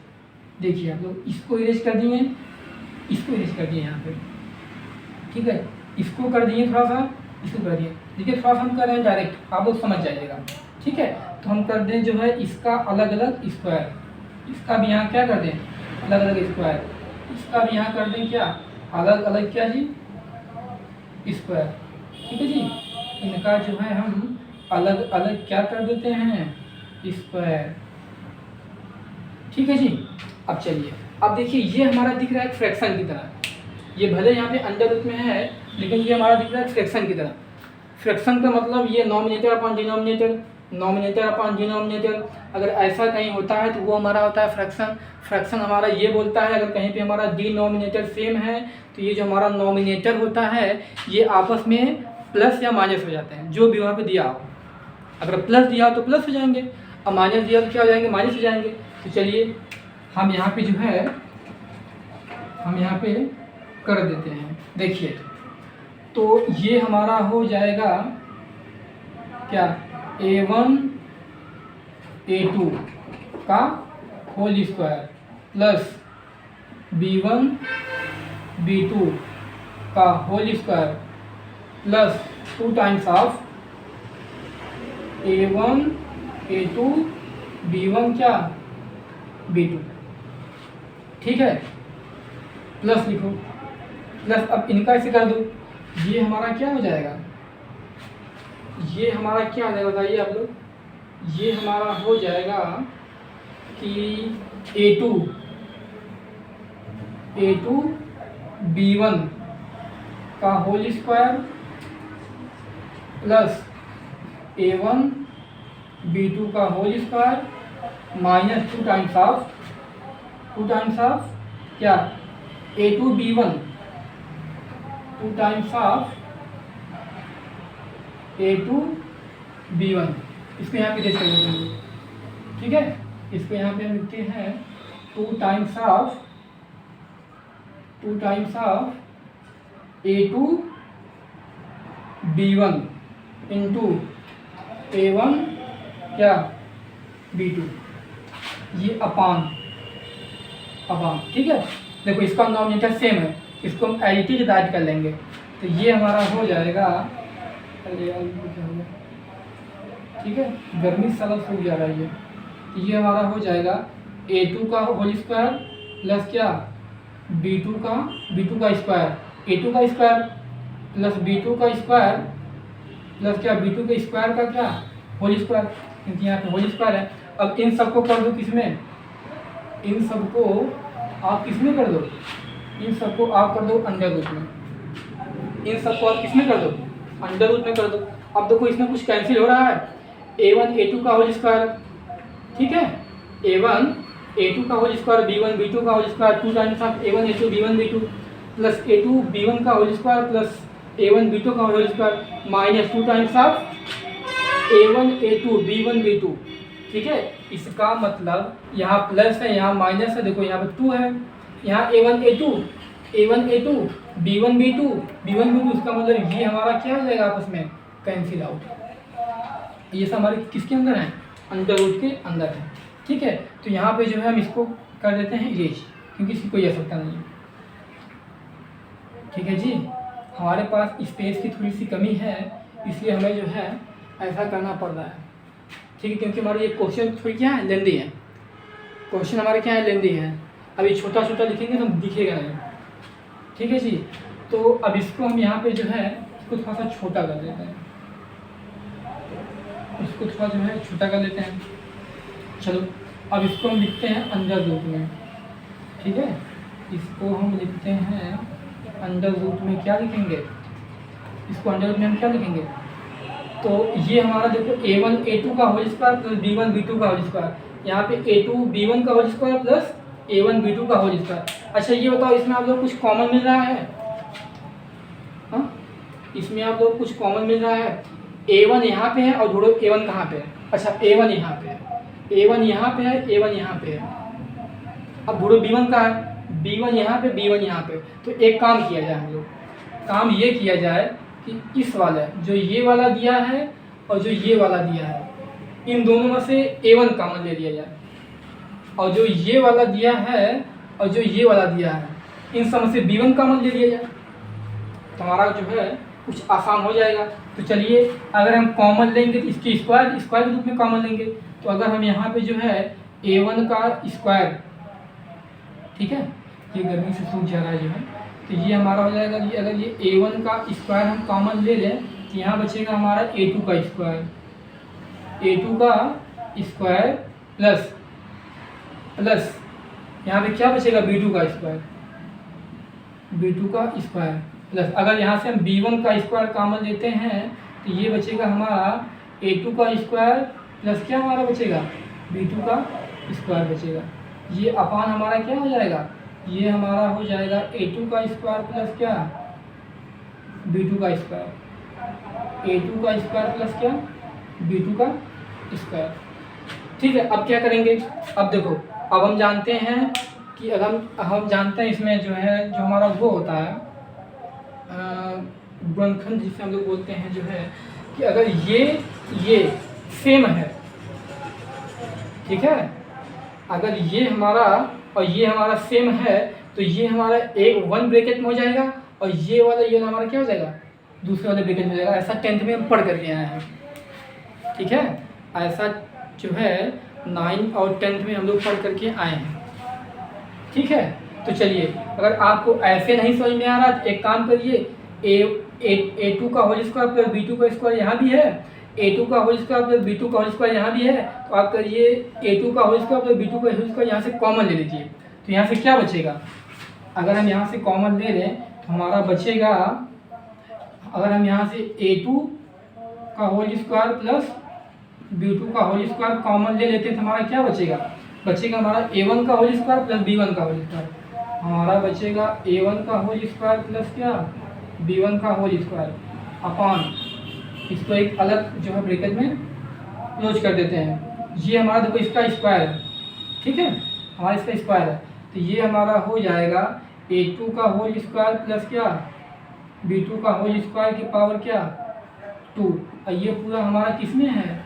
[SPEAKER 1] देखिए आप लोग इसको इरेज कर दिए, इसको इरेज कर दिए यहाँ पे। ठीक है, इसको कर दिए थोड़ा सा, इसको कर दिए। देखिए थोड़ा सा हम कर रहे हैं डायरेक्ट, आप लोग समझ जाइएगा। ठीक है, तो हम कर दें जो है इसका अलग अलग स्क्वायर, इसका भी यहाँ क्या कर दें अलग अलग स्क्वायर, इसका भी यहाँ कर दें क्या अलग अलग क्या जी स्क्वायर। ठीक है जी, इनका जो है हम अलग अलग क्या कर देते हैं स्क्वायर। ठीक है जी, अब चलिए अब देखिए ये हमारा दिख रहा है फ्रैक्शन की तरह, ये भले यहाँ पे अंडर रूट में है लेकिन ये हमारा दिख रहा है फ्रैक्शन की तरह। फ्रैक्शन का मतलब ये nominator upon denominator, nominator upon denominator. अगर ऐसा कहीं होता है तो वो हमारा होता है फ्रैक्शन। फ्रैक्शन हमारा ये बोलता है अगर कहीं पे हमारा डिनोमिनेटर सेम है तो ये जो हमारा नॉमिनेटर होता है ये आपस में प्लस या माइनस हो जाते हैं, जो भी वहाँ पे दिया हो। अगर प्लस दिया हो तो प्लस हो जाएंगे और माइनस दिया तो क्या हो जाएंगे माइनस हो जाएंगे। तो चलिए हम यहाँ पे जो है हम यहाँ पे कर देते हैं। देखिए तो ये हमारा हो जाएगा क्या A1 A2 का whole square plus B1 B2 का whole square plus 2 times of A1 A2 B1 क्या B2। ठीक है, प्लस लिखो, प्लस अब इनका ऐसे कर दो, ये हमारा क्या हो जाएगा, ये हमारा क्या हो जाएगा बताइए आप लोग, ये हमारा हो जाएगा कि A2 B1 का whole square plus A1 B2 का whole square minus 2 times of क्या A2 B1 2 times of A2 B1। इसको यहाँ पे कर देते हैं। ठीक है, इसको यहाँ पे हम लिखते हैं 2 times of A2 B1 into A1 क्या B2, ये अपान। ठीक है, देखो इसका नॉमिनेटर सेम है, इसको हम एडिटी डिवाइड कर लेंगे तो ये हमारा हो जाएगा ठीक है, गर्मी साला सूख जा रहा है ये। तो ये हमारा हो जाएगा A2 का होल स्क्वायर प्लस क्या B2 का स्क्वायर, A2 का स्क्वायर प्लस B2 का स्क्वायर प्लस क्या B2 के स्क्वायर का क्या होल स्क्वायर, क्योंकि यहाँ पे होल स्क्वायर है। अब इन सबको कर दो किसमें, इन सबको आप किसमें कर दो, इन सबको आप कर दो अंडर रूट में, इन सबको आप किसमें कर दो अंडर रूट में कर दो। अब देखो इसमें कुछ कैंसिल हो रहा है, A1 A2 का होल स्क्वायर, ठीक है, A1 A2 का होल स्क्वायर, B1 B2 का whole square, 2 times of A1 A2 B1 B2 plus A2 B1 का whole square plus A1 B2 का whole square minus 2 times of A1 A2 B1 B2, ठीक है। इसका मतलब यहाँ plus है, यहाँ माइनस है, देखो यहाँ पे 2 है, यहाँ A1 A2 B1 B2 इसका मतलब ये हमारा क्या हो जाएगा आपस में कैंसिल आउट। ये सब हमारे किसके अंदर है, अंडर रूट के अंदर है, ठीक है। तो यहाँ पे जो है हम इसको कर देते हैं इरेज, क्योंकि इसकी कोई आवश्यकता नहीं है, ठीक है जी। हमारे पास स्पेस की थोड़ी सी कमी है, इसलिए हमें जो है ऐसा करना पड़ रहा है, ठीक है, क्योंकि हमारे ये क्वेश्चन थोड़ी क्या है लेंदी है, क्वेश्चन हमारे क्या है लेंदी है। अभी छोटा छोटा लिखेंगे तो दिखेगा नहीं, ठीक है जी। तो अब इसको हम यहाँ पे जो है इसको थोड़ा सा छोटा कर देते हैं, इसको थोड़ा जो है छोटा कर लेते हैं। चलो अब इसको हम लिखते हैं अंडर रूट में, ठीक है, इसको हम लिखते हैं अंडर रूट में, क्या लिखेंगे इसको अंडर रूट में हम क्या लिखेंगे, तो ये हमारा देखो A1 A2 का whole square plus B1 B2 का होल स्क्वायर, यहाँ पे A2 B1 का whole square plus A1 B2 का होल स्क्वायर। अच्छा ये बताओ इसमें आप लोग कुछ कॉमन मिल रहा है, हाँ इसमें आप लोग कुछ कॉमन मिल रहा है, A1 यहाँ पे है और ढूंढो A1 कहाँ पे है। अच्छा A1 यहाँ पे है, A1 यहाँ पे है, A1 यहाँ पे है, अब ढूंढो B1 कहाँ है, B1 यहाँ पे, B1 यहाँ पे। तो एक काम किया जाए, हम लोग काम ये किया जाए कि इस वाला जो ये वाला दिया है और जो ये वाला दिया है, इन दोनों में से A1 कॉमन ले लिया जाए, और जो ये वाला दिया है और जो ये वाला दिया है, इन सब में से B1 कॉमन ले लिया जाए, तो हमारा जो है कुछ आसान हो जाएगा। तो चलिए अगर हम कॉमन लेंगे तो इसकी स्क्वायर के रूप में कॉमन लेंगे, तो अगर हम यहाँ पे जो है A1 का स्क्वायर, ठीक है, ये गर्मी से सूख जा रहा है जो है, तो ये हमारा हो जाएगा कि अगर ये A1 का स्क्वायर हम कॉमन ले लें तो यहाँ बचेगा हमारा A2 का स्क्वायर, A2 का स्क्वायर प्लस यहाँ पे क्या बचेगा B2 का स्क्वायर, B2 का स्क्वायर प्लस, अगर यहाँ से हम B1 का स्क्वायर कॉमन लेते हैं तो ये बचेगा हमारा A2 का स्क्वायर प्लस क्या हमारा बचेगा B2 का स्क्वायर बचेगा। ये अपान हमारा क्या हो जाएगा, ये हमारा हो जाएगा A2 का स्क्वायर प्लस क्या B2 का स्क्वायर, A2 का स्क्वायर प्लस क्या B2 का स्क्वायर, ठीक है। अब क्या करेंगे, अब देखो अब हम जानते हैं कि अगर हम जानते हैं इसमें जो है जो हमारा वो होता है गुणनखंड जिसे हम लोग बोलते हैं, जो है कि अगर ये सेम है, ठीक है, अगर ये हमारा और ये हमारा सेम है तो ये हमारा एक 1 ब्रैकेट में हो जाएगा और ये वाला हमारा क्या हो जाएगा दूसरे वाले ब्रैकेट में हो जाएगा। ऐसा 10th में हम पढ़ करके आए हैं, ठीक है, ऐसा जो है 9 और 10th में हम लोग पढ़ करके आए हैं, ठीक है। तो चलिए अगर आपको ऐसे नहीं समझ में आ रहा तो एक काम करिए, A2 का होल स्क्वायर प्लस B2 का स्क्वायर यहाँ भी है, A2 का होल स्क्वायर प्लस B2 का होल स्क्वायर यहाँ भी है, तो आप करिए A2 का होल स्क्वायर प्लस B2 का होल स्क्वायर यहाँ से कॉमन ले लीजिए। तो यहाँ से क्या बचेगा, अगर हम यहाँ से कॉमन ले लें तो हमारा बचेगा, अगर हम यहाँ से A2 का होल स्क्वायर प्लस B2 का होल स्क्वायर कॉमन ले लेते हैं तो हमारा क्या बचेगा हमारा A1 का होल स्क्वायर प्लस B1 का होल स्क्वायर, हमारा बचेगा A1 का होल स्क्वायर प्लस क्या B1 का होल स्क्वायर अपॉन, इसको एक अलग जो है ब्रैकेट में क्लोज कर देते हैं। ये हमारा देखो इसका स्क्वायर है, ठीक है, हमारा इसका स्क्वायर है, तो ये हमारा हो जाएगा A2 का होल स्क्वायर प्लस क्या B2 का होल स्क्वायर की पावर क्या 2, और ये पूरा हमारा किस में है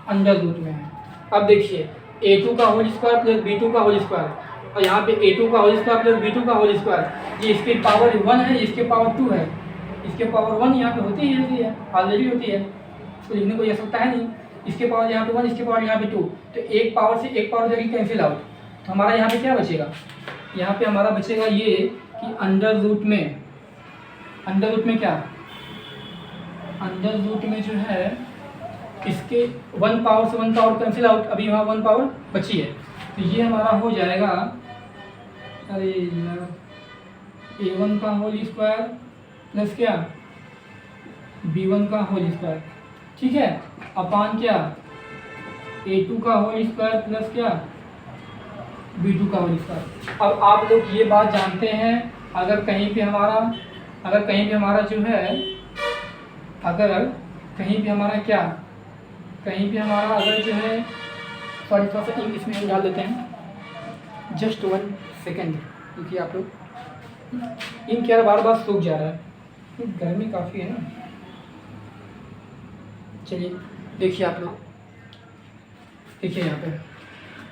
[SPEAKER 1] अंडर रूट में है। अब देखिए A2 का होल स्क्वायर प्लस B2 का होल स्क्वायर, और यहाँ पे A2 का होल स्क्वायर प्लस B2 का होल स्क्वायर, ये इसकी पावर 1 है, इसके पावर 2 है, इसके पावर 1 यहाँ पे होती है ऑलरेडी होती है, इसको लिखने को ये सकता है नहीं, इसके पावर यहाँ पे 1, इसके पावर यहाँ पे 2, तो एक पावर से एक पावर जाएगी कैंसिल आउट। तो हमारा यहाँ पे क्या बचेगा, यहाँ पे हमारा बचेगा ये कि अंडर रूट में क्या, अंडर रूट में जो है इसके 1 पावर से 1 पावर कैंसिल आउट, अभी वहाँ 1 पावर बची है, तो ये हमारा हो जाएगा, अरे A1 का होल स्क्वायर प्लस क्या B1 का होल स्क्वायर, ठीक है, अपान क्या A2 का होल स्क्वायर प्लस क्या B2 का होल स्क्वायर। अब आप लोग ये बात जानते हैं, अगर कहीं पे हमारा जो है, अगर कहीं पे हमारा क्या, कहीं पे हमारा अगर जो है, सॉरी थोड़ा सा इंक इसमें हम डाल देते हैं, जस्ट 1 सेकेंड, क्योंकि आप लोग इंक यार बार बार सूख जा रहा है, गर्मी काफ़ी है ना। चलिए देखिए आप लोग, देखिए यहाँ पे,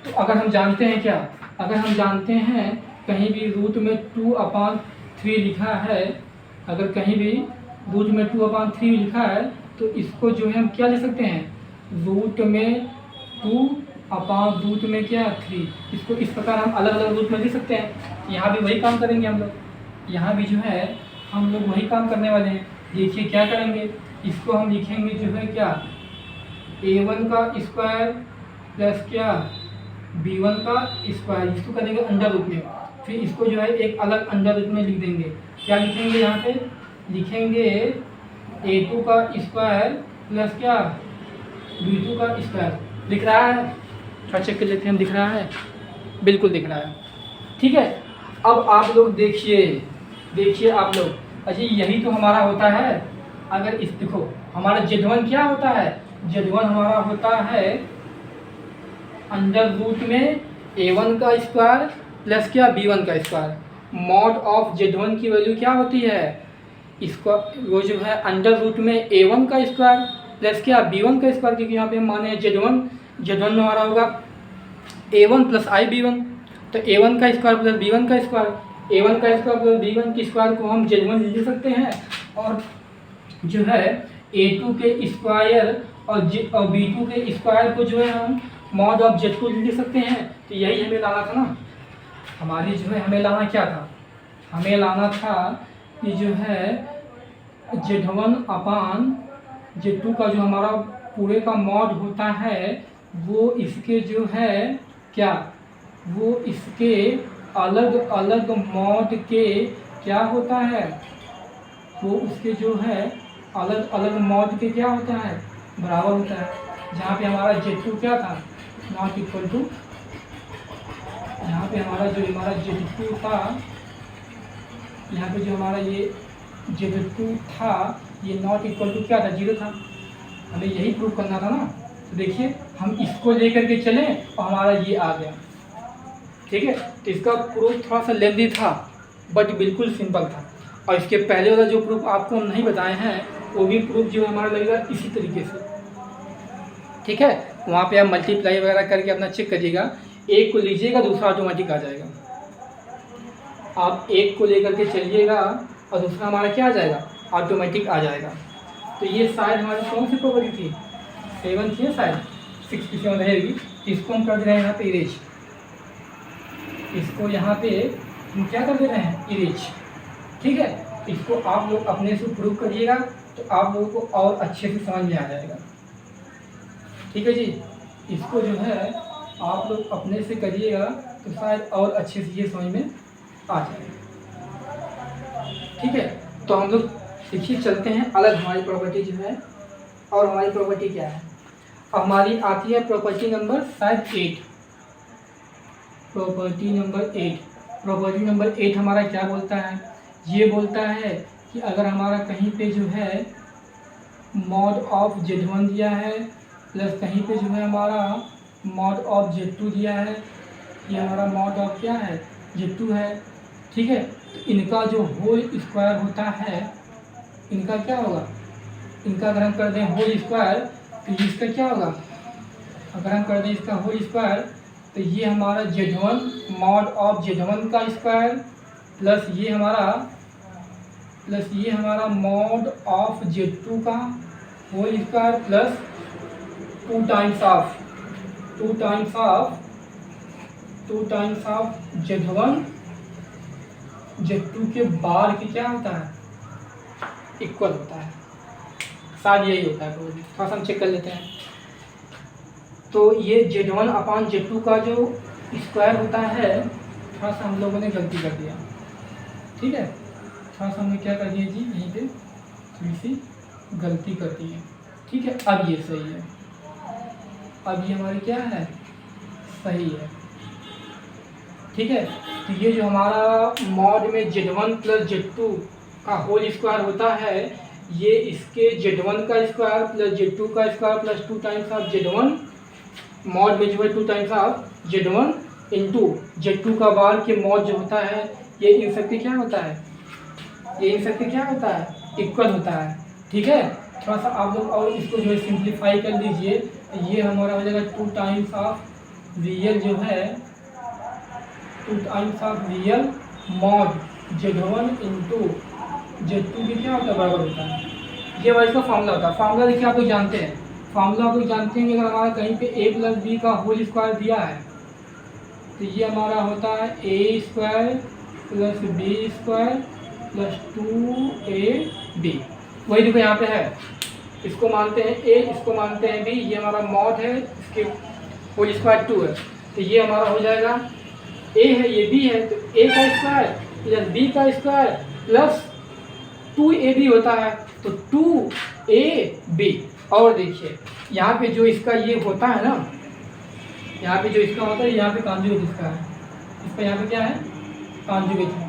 [SPEAKER 1] तो अगर हम जानते हैं क्या, अगर हम जानते हैं कहीं भी रूट में 2/3 लिखा है, अगर कहीं भी रूट में 2/3 लिखा है, तो इसको जो है हम क्या ले सकते हैं, रूट में 2/रूट में क्या 3, इसको इस प्रकार हम अलग अलग रूट में लिख सकते हैं। यहाँ भी वही काम करेंगे हम लोग, यहाँ भी जो है हम लोग वही काम करने वाले हैं। देखिए क्या करेंगे, इसको हम लिखेंगे जो है क्या A1 का स्क्वायर प्लस क्या B1 का स्क्वायर, इसको करेंगे अंडर रूट में, फिर इसको जो है एक अलग अंडर रूट में लिख देंगे। क्या लिखेंगे, यहाँ पे लिखेंगे A2 का स्क्वायर प्लस क्या B2 का स्क्वायर। दिख रहा है, थोड़ा चेक कर लेते हैं, हम दिख रहा है, बिल्कुल दिख रहा है, ठीक है। अब आप लोग देखिए आप लोग, अच्छा यही तो हमारा होता है, अगर इस देखो हमारा Z1 क्या होता है, Z1 हमारा होता है अंडर रूट में A1 का स्क्वायर प्लस क्या B1 का स्क्वायर। मॉड ऑफ Z1 की वैल्यू क्या होती है, इसको वो जो है अंडर रूट में A1 का स्क्वायर प्लस क्या B1 का स्क्वायर, क्योंकि यहाँ पे हम माने Z1 में हमारा होगा A1 प्लस IB1, तो A1 का स्क्वायर प्लस B1 का स्क्वायर, A1 का स्क्वायर प्लस B1 के स्क्वायर को हम Z1 लिख सकते हैं, और जो है A2 के स्क्वायर और B2 के स्क्वायर को जो है हम मॉड ऑफ Z2 लिख सकते हैं। तो यही हमें लाना था ना, हमारी जो है हमें लाना क्या था, हमें लाना था कि जो है Z1/Z2 का जो हमारा पूरे का मॉड होता है, वो इसके जो है क्या, वो इसके अलग अलग मॉड के क्या होता है, वो उसके जो है अलग अलग मॉड के क्या होता है, बराबर होता है। जहाँ पे हमारा Z2 क्या था, नॉट इक्वल टू, यहाँ पे हमारा जो Z2 था, यहाँ पे जो हमारा ये Z2 था, ये नॉट इक्वल टू क्या था, 0 था। हमें यही प्रूव करना था ना। तो देखिए हम इसको लेकर के चलें और हमारा ये आ गया, ठीक है। तो इसका प्रूफ थोड़ा सा लेंथी था, बट बिल्कुल सिंपल था। और इसके पहले वाला जो प्रूफ आपको हम नहीं बताए हैं, वो भी प्रूफ जो हमारा लगेगा इसी तरीके से, ठीक है। वहाँ पे आप मल्टीप्लाई वगैरह करके अपना चेक करिएगा, एक को लीजिएगा दूसरा ऑटोमेटिक आ जाएगा। आप एक को लेकर के चलिएगा और दूसरा हमारा क्या आ जाएगा, ऑटोमेटिक आ जाएगा। तो ये शायद हमारी कौन सी प्रॉपर्टी थी, 7 थी शायद, 67 रहेगी। इसको हम कर दे रहे हैं यहाँ पे इरेज, इसको यहाँ पे हम क्या कर दे रहे हैं, इरेज, ठीक है। इसको आप लोग अपने से प्रूव करिएगा तो आप लोगों को और अच्छे से समझ में आ जाएगा, ठीक है जी। इसको जो है आप लोग अपने से करिएगा तो शायद और अच्छे से ये समझ में आ जाएगा, ठीक है। तो हम लोग देखिए चलते हैं अलग हमारी प्रॉपर्टी जो है, और हमारी प्रॉपर्टी क्या है, हमारी आती है प्रॉपर्टी नंबर शायद 8, प्रॉपर्टी नंबर 8 हमारा क्या बोलता है, ये बोलता है कि अगर हमारा कहीं पे जो है मॉड ऑफ Z1 दिया है प्लस कहीं पे जो है हमारा मॉड ऑफ Z2 दिया है, ये हमारा मॉड ऑफ क्या है, Z2 है, ठीक है। तो इनका जो होल स्क्वायर होता है, इनका क्या होगा, इनका अगर हम कर दें होल स्क्वायर तो इसका क्या होगा, अगर हम कर दें इसका होल स्क्वायर तो ये हमारा Z1 मॉड ऑफ Z1 का स्क्वायर प्लस ये हमारा मॉड ऑफ Z2 का whole square plus 2 times of Z1 Z2 के बार की क्या होता है, इक्वल होता है। शायद यही होता है, थोड़ा सा हम चेक कर लेते हैं। तो ये Z1 अपान Z2 का जो स्क्वायर होता है, थोड़ा सा हम लोगों ने गलती कर दिया, ठीक है, थोड़ा सा हमने क्या कर दिया जी, यहीं पे थोड़ी सी गलती कर दी है, ठीक है। अब ये सही है, अब ये हमारी क्या है, सही है, ठीक है। तो ये जो हमारा मॉड में Z1 प्लस Z2 का होल स्क्वायर होता है, ये इसके Z1 का स्क्वायर प्लस Z2 का square plus 2 times of Z1 mod में जो है 2 times of Z1 into Z2 का बार के मॉड जो होता है, ये इन सब के क्या होता है, ये इन सब के क्या होता है, इक्वल होता है, ठीक है। थोड़ा सा आप लोग और इसको जो है सिंप्लीफाई कर लीजिए, ये हमारा हो जाएगा 2 टाइम्स ऑफ रियल जो है 2 times of real mod Z1 into Z2 की क्या होता है, बराबर होता है। ये वाइज का फॉर्मूला होता है। फॉर्मूला देखिए आप लोग जानते हैं, फॉर्मूला आप लोग जानते हैं कि अगर हमारा कहीं पे a प्लस बी का होल स्क्वायर दिया है, तो ये हमारा होता है a square plus B square plus 2ab। वही देखो यहाँ पे है, इसको मानते हैं a, इसको मानते हैं b, ये हमारा मॉड है, इसके होल स्क्वायर 2 है, तो ये हमारा हो जाएगा a है, ये b है, तो a का स्क्वायर प्लस b का स्क्वायर प्लस 2ab होता है, तो 2ab। और देखिए यहाँ पे जो इसका ये होता है ना, यहाँ पे जो इसका होता है, यहाँ पे कॉन्जुगेट इसका है, इसका यहाँ पे क्या है, कॉन्जुगेट है,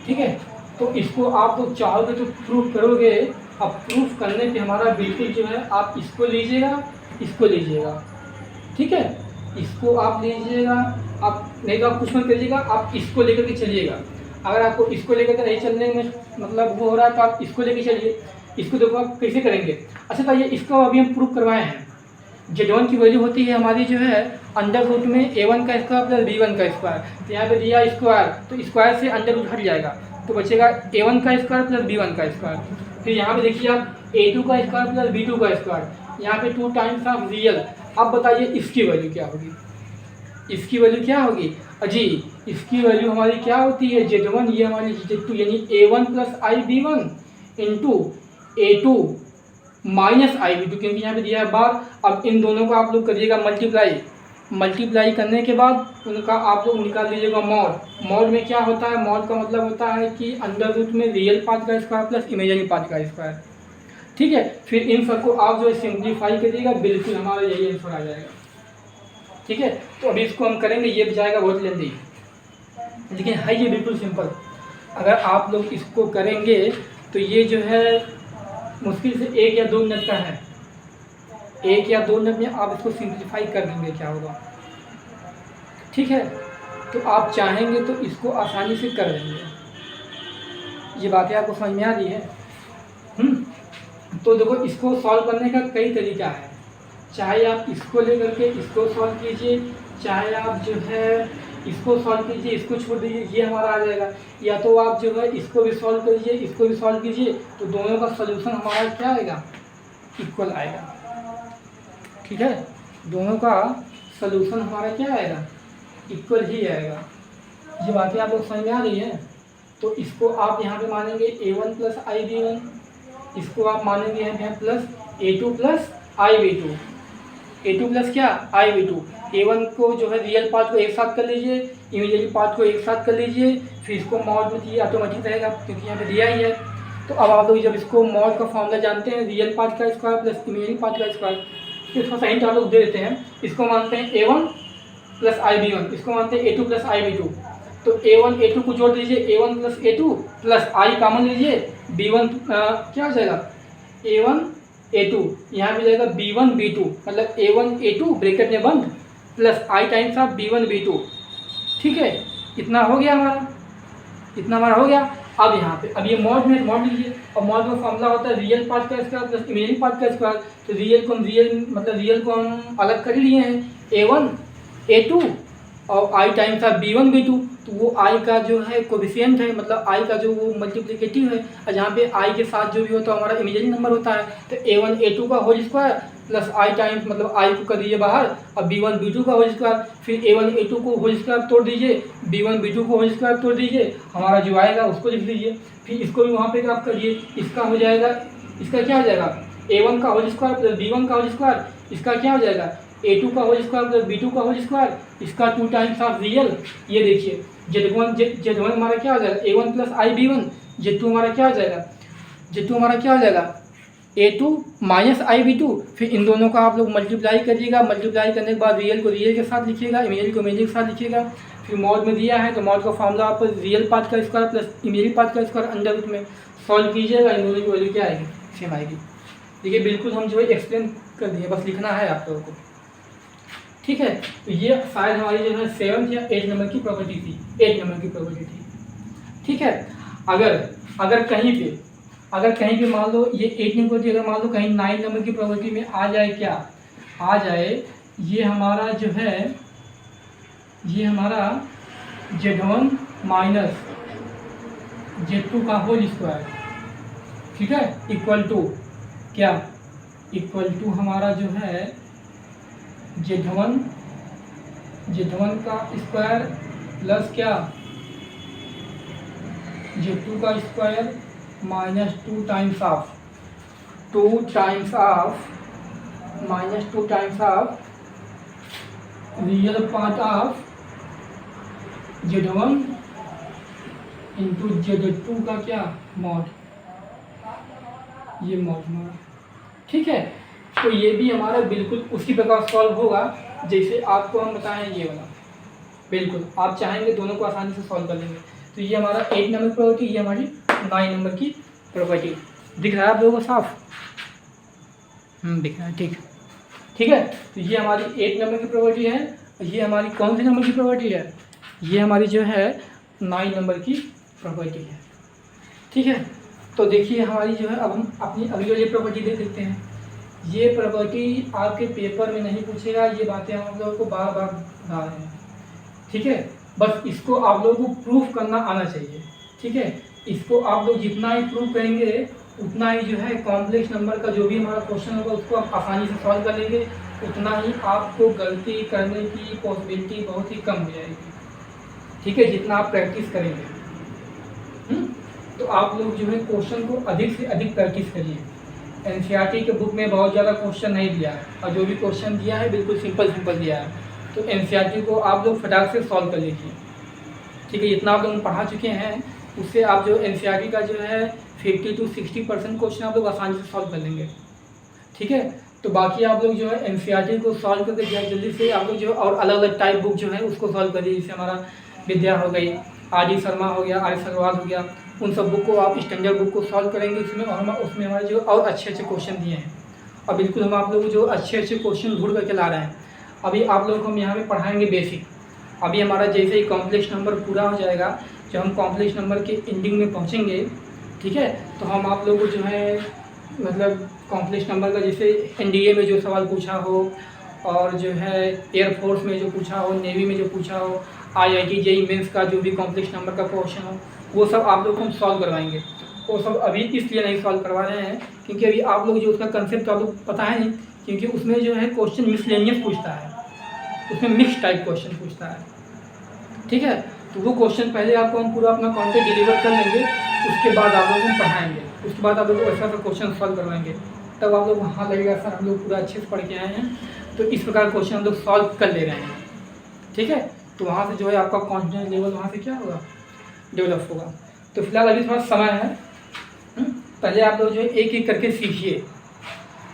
[SPEAKER 1] ठीक है। तो इसको आप लोग चाहोगे तो प्रूफ करोगे। अब प्रूफ करने पे हमारा बिल्कुल जो है, आप इसको लीजिएगा, इसको लीजिएगा, ठीक है, इसको आप लीजिएगा, आप नहीं तो आप कुछ मत करिएगा, आप इसको लेकर के चलिएगा। अगर आपको इसको लेकर के नहीं चलने में मतलब वो हो रहा है, तो आप इसको लेकर चलिए। इसको देखो आप कैसे करेंगे। अच्छा तो ये इसको अभी हम प्रूफ करवाए हैं। Z1 की वैल्यू होती है हमारी जो है अंडर रूट में a1 का स्क्वायर प्लस b1 का स्क्वायर, तो यहाँ पे दिया स्क्वायर, तो स्क्वायर से अंडर रूट हट जाएगा, तो बचेगा a1 का स्क्वायर प्लस b1 का स्क्वायर। फिर यहाँ पे देखिए आप a2 का स्क्वायर प्लस b2 का स्क्वायर, यहाँ पे 2 टाइम्स ऑफ रियल। अब बताइए इसकी वैल्यू क्या होगी, इसकी वैल्यू क्या होगी अजी, इसकी वैल्यू हमारी क्या होती है, Z1 ये हमारी Z2 यानी a1 प्लसib1 इंटू a2 माइनसib2, क्योंकि यहाँ पे दिया है बार। अब इन दोनों को आप लोग करिएगा मल्टीप्लाई करने के बाद उनका आप लोग निकाल लीजिएगा मॉड। मॉड में क्या होता है, मॉड का मतलब होता है कि अंडर रूट में रियल पार्ट का स्क्वायर प्लस इमेजिनरी पार्ट का स्क्वायर, ठीक है। फिर इन सबको आप जो है सिंप्लीफाई करिएगा, बिल्कुल हमारा यही आंसर आ जाएगा, ठीक है। तो अभी इसको हम करेंगे, ये भी जाएगा बहुत लेंदी, लेकिन है ये बिल्कुल सिंपल। अगर आप लोग इसको करेंगे तो ये जो है मुश्किल से 1 या 2 मिनट का है, 1 या 2 मिनट में आप इसको सिंप्लीफाई कर देंगे, क्या होगा, ठीक है। तो आप चाहेंगे तो इसको आसानी से कर देंगे। ये बातें आपको समझ में आ रही है? तो देखो इसको सॉल्व करने का कई तरीका है, चाहे आप इसको लेकर के इसको सॉल्व कीजिए, चाहे आप जो है इसको सॉल्व कीजिए, इसको छोड़ दीजिए, ये हमारा आ जाएगा। या तो आप जो है इसको भी सॉल्व कीजिए, इसको भी सॉल्व कीजिए, तो दोनों का सोल्यूशन हमारा क्या आएगा, इक्वल आएगा, ठीक है। दोनों का सोल्यूशन हमारा क्या आएगा, इक्वल ही आएगा। ये बातें आप लोग समझ में आ रही है? तो इसको आप यहाँ पे मानेंगे a1 प्लसib1, इसको आप मानेंगे यहाँ plus a2 प्लसib2, a2 plus क्याib2। a1 को जो है रियल पार्ट को एक साथ कर लीजिए, इमेजिनरी पार्ट को एक साथ कर लीजिए, फिर इसको मॉड में दिए ऑटोमेटिक रहेगा क्योंकि यहाँ पे दिया ही है। तो अब आप लोग जब इसको मॉड का फॉर्मूला जानते हैं, रियल पार्ट का स्क्वायर प्लस इमेजिनरी पार्ट का स्क्वायर, तो इसका साइन आप लोग दे देते हैं। इसको मानते हैं a1 प्लसib1, इसको मानते हैं a2 प्लसib2। तो a1 a2 को जोड़ दीजिए, a1 plus a2 plus i common लीजिए, b1 क्या हो जाएगा, a1 a2, यहाँ पे जाएगा b1 b2, मतलब a1 a2 ब्रैकेट में बंद plus i times of b1 b2, ठीक है। इतना हो गया हमारा, इतना हमारा हो गया। अब यहाँ पे अब ये मॉड में मॉड लीजिए, और मॉड का फॉर्मूला होता है रियल पार्ट का स्क्वायर प्लस इमेजिनरी पार्ट का स्क्वायर। तो रियल को हम अलग कर लिए हैं, a1 a2 और आई टाइम्स ऑफ B1 B2, तो वो आई का जो है कोफिशिएंट है, मतलब आई का जो वो मल्टीप्लिकेटिव है, और जहाँ पे आई के साथ जो भी होता है हमारा इमेजिनरी नंबर होता है, तो A1 A2 का होल स्क्वायर प्लस आई टाइम्स मतलब आई को कर दीजिए बाहर, और B1 B2 का होल स्क्वायर, फिर A1 A2 को होल स्क्वायर तोड़ दीजिए, B1 B2 को होल स्क्वायर तोड़ दीजिए, हमारा जो आएगा उसको लिख लीजिए, फिर इसको भी वहाँ पे आप करिए, इसका हो जाएगा, इसका क्या हो जाएगा A1 का होल स्क्वायर प्लस B1 का होल स्क्वायर, इसका क्या हो जाएगा A2 का होल स्क्वायर प्लस B2 का होल स्क्वायर, इसका 2 टाइम्स ऑफ रियल, ये देखिए Z1 हमारा क्या हो जाएगा A1 प्लस आई B1, Z2 हमारा क्या हो जाएगा, Z2 हमारा क्या हो जाएगा A2 माइनस आई B2, फिर इन दोनों का आप लोग मल्टीप्लाई करिएगा, मल्टीप्लाई करने के बाद रियल को रियल के साथ लिखिएगा, इमेजिनरी को इमेजिनरी के साथ लिखिएगा, फिर मॉड में दिया है तो मॉड का फॉर्मूला आप रियल पार्ट का स्क्वायर प्लस इमेजिनरी पार्ट का स्क्वायर अंडर रूट में सॉल्व कीजिएगा, इन दोनों की वैल्यू क्या आएगी, सेम आएगी। देखिए बिल्कुल हम जो है एक्सप्लेन कर दिए, बस लिखना है आप लोगों को, ठीक है। तो ये शायद हमारी जो है 7 या 8 नंबर की प्रॉपर्टी थी, 8 नंबर की प्रॉपर्टी थी, ठीक है। अगर कहीं पे मान लो ये 8 नंबर की, अगर मान लो कहीं 9 नंबर की प्रॉपर्टी में आ जाए, क्या आ जाए, ये हमारा जो है, ये हमारा Z1 माइनस Z2 का होल स्क्वायर, ठीक है, इक्वल टू क्या, इक्वल टू हमारा जो है Z1 का स्क्वायर प्लस क्या Z2 का square minus 2 times of real part of Z1 into Z2 का क्या मॉड, ये मॉड हमारा, ठीक है। तो ये भी हमारा बिल्कुल उसी प्रकार सॉल्व होगा जैसे आपको हम बताएं, ये वाला बिल्कुल आप चाहेंगे दोनों को आसानी से सॉल्व कर लेंगे। तो ये हमारा 8 नंबर की प्रॉपर्टी, ये हमारी 9 नंबर की प्रॉपर्टी, दिख रहा है आप लोगों को साफ, दिख रहा है, ठीक है। तो ये हमारी 8 नंबर की प्रॉपर्टी है, ये हमारी कौन सी नंबर की प्रॉपर्टी है, ये हमारी जो है 9 नंबर की प्रॉपर्टी है, ठीक है। तो देखिए हमारी जो है, अब हम अपनी अगली वाली प्रॉपर्टी देख लेते हैं। ये प्रॉपर्टी आपके पेपर में नहीं पूछेगा, ये बातें हम लोगों को बार बार बता रहे हैं, ठीक है। बस इसको आप लोगों को प्रूफ करना आना चाहिए, ठीक है। इसको आप लोग जितना ही प्रूफ करेंगे उतना ही जो है कॉम्प्लेक्स नंबर का जो भी हमारा क्वेश्चन होगा उसको आप आसानी से सॉल्व कर लेंगे, उतना ही आपको गलती करने की पॉसिबिलिटी बहुत ही कम हो जाएगी, ठीक है, जितना आप प्रैक्टिस करेंगे। तो आप लोग जो है क्वेश्चन को अधिक से अधिक प्रैक्टिस करिए। एनसीईआरटी के बुक में बहुत ज़्यादा क्वेश्चन नहीं दिया है, और जो भी क्वेश्चन दिया है बिल्कुल सिंपल दिया है, तो एनसीईआरटी को आप लोग फटाक से सॉल्व कर लीजिए, ठीक है। जितना आप लोग पढ़ा चुके हैं उससे आप जो एनसीईआरटी का जो है 50 to 60% क्वेश्चन आप लोग आसानी से सॉल्व कर लेंगे, ठीक है। तो बाकी आप लोग जो है एनसीईआरटी को सॉल्व करके जल्दी से आप लोग जो और अलग अलग टाइप बुक जो है उसको सॉल्व करिए, जैसे हमारा विद्या हो गई, RD शर्मा हो गया, RS अग्रवाल हो गया, उन सब बुक को आप स्टैंडर्ड बुक को सॉल्व करेंगे इसमें, और हम उसमें हमारे जो और अच्छे अच्छे क्वेश्चन दिए हैं, और बिल्कुल हम आप लोग जो अच्छे क्वेश्चन ढूंढ करके ला रहे हैं। अभी आप लोगों को हम यहाँ पे पढ़ाएंगे बेसिक, अभी हमारा जैसे ही कॉम्प्लेक्स नंबर पूरा हो जाएगा, जब हम कॉम्प्लेक्स नंबर के एंडिंग में पहुँचेंगे, ठीक है, तो हम आप लोगों को जो है मतलब कॉम्प्लेक्स नंबर का जैसे NDA में जो सवाल पूछा हो, और जो है एयरफोर्स में जो पूछा हो, नेवी में जो पूछा हो, IIT JEE मेंस का जो भी कॉम्प्लेक्स नंबर का क्वेश्चन हो, वो सब आप लोग को हम सॉल्व करवाएंगे। वो सब अभी इसलिए नहीं सॉल्व करवा रहे हैं क्योंकि अभी आप लोग जो उसका कंसेप्ट आप लोग पता है नहीं, क्योंकि उसमें जो है क्वेश्चन मिसलेनियस पूछता है, उसमें मिक्स टाइप क्वेश्चन पूछता है, ठीक है। तो वो क्वेश्चन पहले आपको हम पूरा अपना कॉन्टेंट डिलीवर कर लेंगे, उसके बाद आप लोगों को पढ़ाएंगे, उसके बाद आप लोग को ऐसा क्वेश्चन सॉल्व करवाएंगे, तब आप लोग हाँ लगेगा सर हम लोग पूरा अच्छे से पढ़ के आए हैं, तो इस प्रकार क्वेश्चन हम लोग सॉल्व कर ले रहे हैं, ठीक है। तो वहाँ से जो है आपका कॉन्फिडेंस लेवल वहाँ से क्या होगा, डेवलप होगा। तो फिलहाल अभी थोड़ा समय है, पहले आप लोग जो है एक एक करके सीखिए,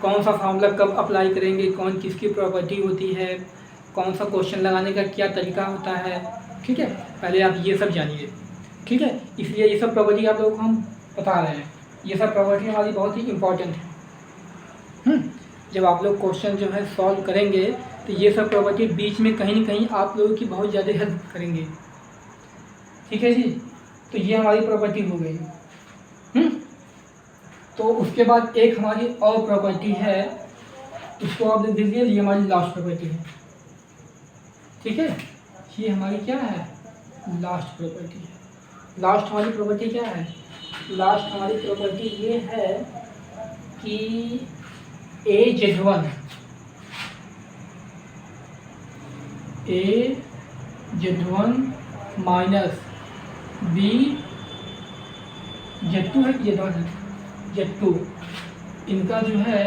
[SPEAKER 1] कौन सा फार्मूला कब अप्लाई करेंगे, कौन किसकी प्रॉपर्टी होती है, कौन सा क्वेश्चन लगाने का क्या तरीका होता है, ठीक है। पहले आप ये सब जानिए, ठीक है। इसलिए ये सब प्रॉपर्टी आप लोगों को हम बता रहे हैं, ये सब प्रॉपर्टी हमारी बहुत ही इम्पॉर्टेंट है। जब आप लोग क्वेश्चन जो है सॉल्व करेंगे तो ये सब प्रॉपर्टी बीच में कहीं ना कहीं आप लोगों की बहुत ज़्यादा हेल्प करेंगे, ठीक है जी। तो ये हमारी प्रॉपर्टी हो गई। तो उसके बाद एक हमारी और प्रॉपर्टी है, उसको आप देख दीजिए, ये हमारी लास्ट प्रॉपर्टी है, ठीक है। ये हमारी क्या है, लास्ट प्रॉपर्टी है। लास्ट हमारी प्रॉपर्टी क्या है, लास्ट हमारी प्रॉपर्टी ये है कि AZ1 माइनस BZ2 है कि Z1 है, Z2, इनका जो है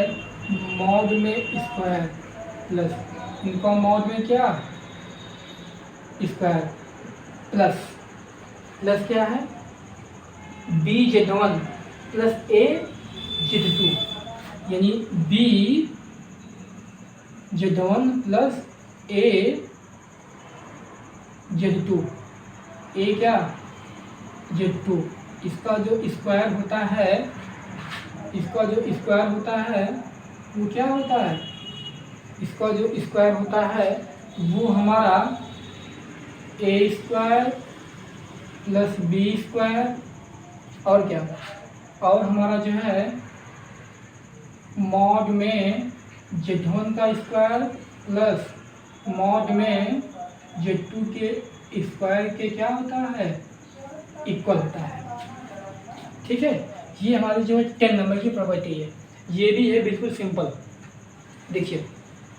[SPEAKER 1] मॉड में स्क्वायर प्लस इनका मॉड में क्या स्क्वायर प्लस क्या है BZ1 प्लस AZ2, यानी BZ1 प्लस AZ2, A क्या Z2, इसका जो स्क्वायर होता है, इसका जो स्क्वायर होता है वो क्या होता है, इसका जो स्क्वायर होता है वो हमारा A square plus B square और क्या, और हमारा जो है मॉड में Z1 का स्क्वायर प्लस मॉड में Z2 के स्क्वायर के क्या होता है, इक्वल होता है। ठीक है, ये हमारी जो है 10 नंबर की प्रॉपर्टी है। ये भी है बिल्कुल सिंपल, देखिए,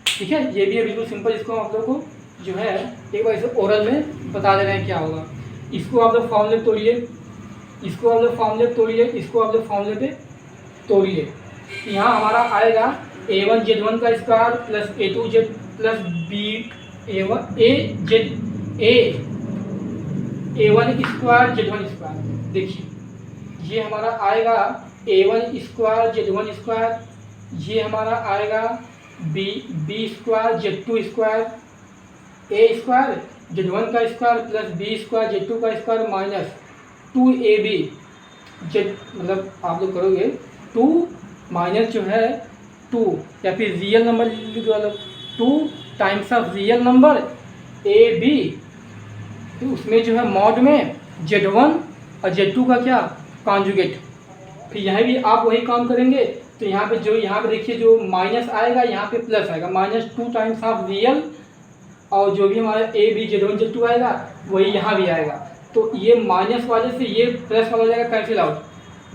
[SPEAKER 1] ठीक है, ये भी है बिल्कुल सिंपल। इसको आप लोग को जो है एक बार इसे ओरल में बता दे रहे हैं क्या होगा। इसको आप लोग फॉर्मूले तोड़िए, इसको आप लोग फॉर्मूले तोड़िए, इसको आप लोग फॉर्मूले पे तोड़िए। यहाँ हमारा आएगा A1Z1 का square plus A2Z plus A1 square Z1 square. देखिए ये हमारा आएगा A1 स्क्वायर Z1 स्क्वायर, ये हमारा आएगा B square Z2 square, A square Z1 का square plus B square Z2 का स्क्वायर माइनस 2AB Z, मतलब आप लोग करोगे 2 माइनस जो है 2 या फिर रियल नंबर लिख दो, 2 times of real number AB, तो उसमें जो है मॉड में Z1 और Z2 का क्या कॉन्जुगेट। फिर यहाँ भी आप वही काम करेंगे, तो यहाँ पे जो यहाँ पे देखिए जो माइनस आएगा यहाँ पे प्लस आएगा, माइनस 2 टाइम्स ऑफ रियल, और जो भी हमारा AB Z1 Z2 आएगा वही यहाँ भी आएगा। तो ये माइनस वाले से ये प्लस वाला हो जाएगा कैंसिल आउट।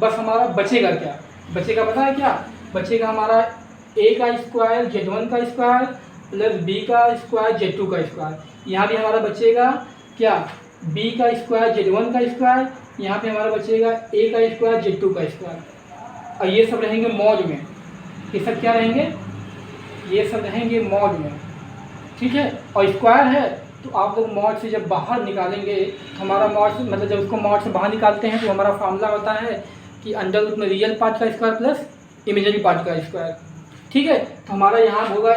[SPEAKER 1] बस हमारा बचेगा क्या, बचेगा पता है क्या, बचेगा हमारा A का स्क्वायर Z1 का स्क्वायर प्लस B का स्क्वायर Z2 का स्क्वायर। यहाँ भी हमारा बचेगा क्या, B का स्क्वायर Z1 का स्क्वायर, यहाँ पे हमारा बचेगा A का स्क्वायर Z2 का स्क्वायर, और ये सब रहेंगे मॉड में। ये सब क्या रहेंगे, ये सब रहेंगे मॉड में। ठीक है, और स्क्वायर है तो आप लोग मॉड से जब बाहर निकालेंगे तो हमारा मॉड से, मतलब जब उसको मॉड से बाहर निकालते हैं तो हमारा फार्मूला होता है कि अंडर रूट में रियल पार्ट का स्क्वायर प्लस इमेजिनरी पार्ट का स्क्वायर। ठीक है, तो हमारा यहाँ होगा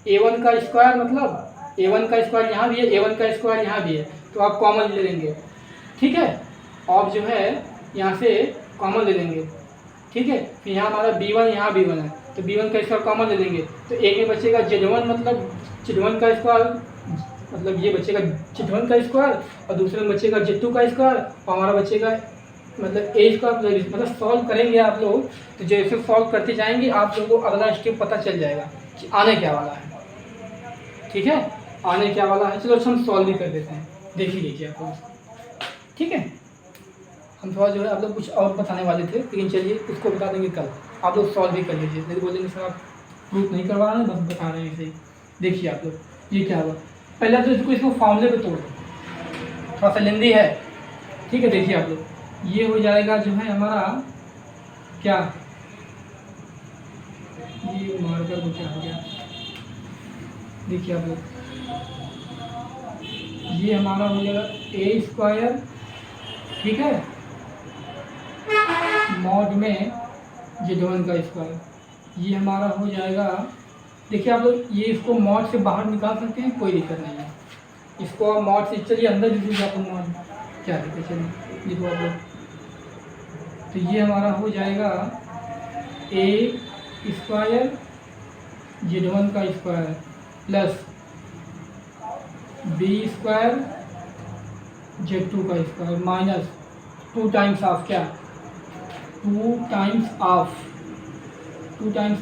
[SPEAKER 1] A1 का स्क्वायर, मतलब A1 का स्क्वायर यहाँ भी है, A1 का स्क्वायर यहाँ भी है, तो आप कॉमन ले लेंगे। ठीक है, आप जो है यहाँ से कॉमन ले लेंगे। ठीक है, फिर यहाँ हमारा B1 यहाँ B1 है, तो B1 का स्क्वायर कॉमन ले लेंगे, तो एक में बचेगा Z1, मतलब Z1 का स्क्वायर, मतलब ये बचेगा Z1 का स्क्वायर, और दूसरे में बचेगा Z2 का स्क्वायर, और हमारा बचेगा मतलब A स्क्वायर। मतलब सॉल्व करेंगे आप लोग, तो जैसे सॉल्व करते जाएंगे आप लोगों को अगला स्टेप पता चल जाएगा कि आने क्या वाला है। ठीक है, आने क्या वाला है। चलो हम सॉल्व भी कर देते हैं, देख ही लीजिए आप लोग। ठीक है, हम थोड़ा जो है आप लोग कुछ और बताने वाले थे, लेकिन चलिए उसको बता देंगे कल, आप लोग सॉल्व भी कर लीजिए। नहीं बोलेंगे सर आप प्रूफ नहीं करवा रहे हैं, बस बता रहे हैं ऐसे ही। देखिए आप लोग ये क्या हुआ, पहले तो इसको फॉर्मूले पे तोड़ दो, थोड़ा सा लेंदी है। ठीक है, देखिए आप लोग ये हो जाएगा जो है हमारा क्या, ये मार्कर को क्या हो गया, देखिए आप लोग ये हमारा हो जाएगा A स्क्वायर, ठीक है, मॉड में Z1 का स्क्वायर, ये हमारा हो जाएगा। देखिए आप लोग ये इसको मॉड से बाहर निकाल सकते हैं, कोई दिक्कत नहीं है। इसको आप मॉड से, चलिए अंदर लिखिए आप मॉड, क्या लिखे, चलिए लिखो आप लोग। तो ये हमारा हो जाएगा A स्क्वायर Z1 का square plus B square Z2 का स्क्वायर माइनस 2 टाइम्स ऑफ क्या, 2 टाइम्स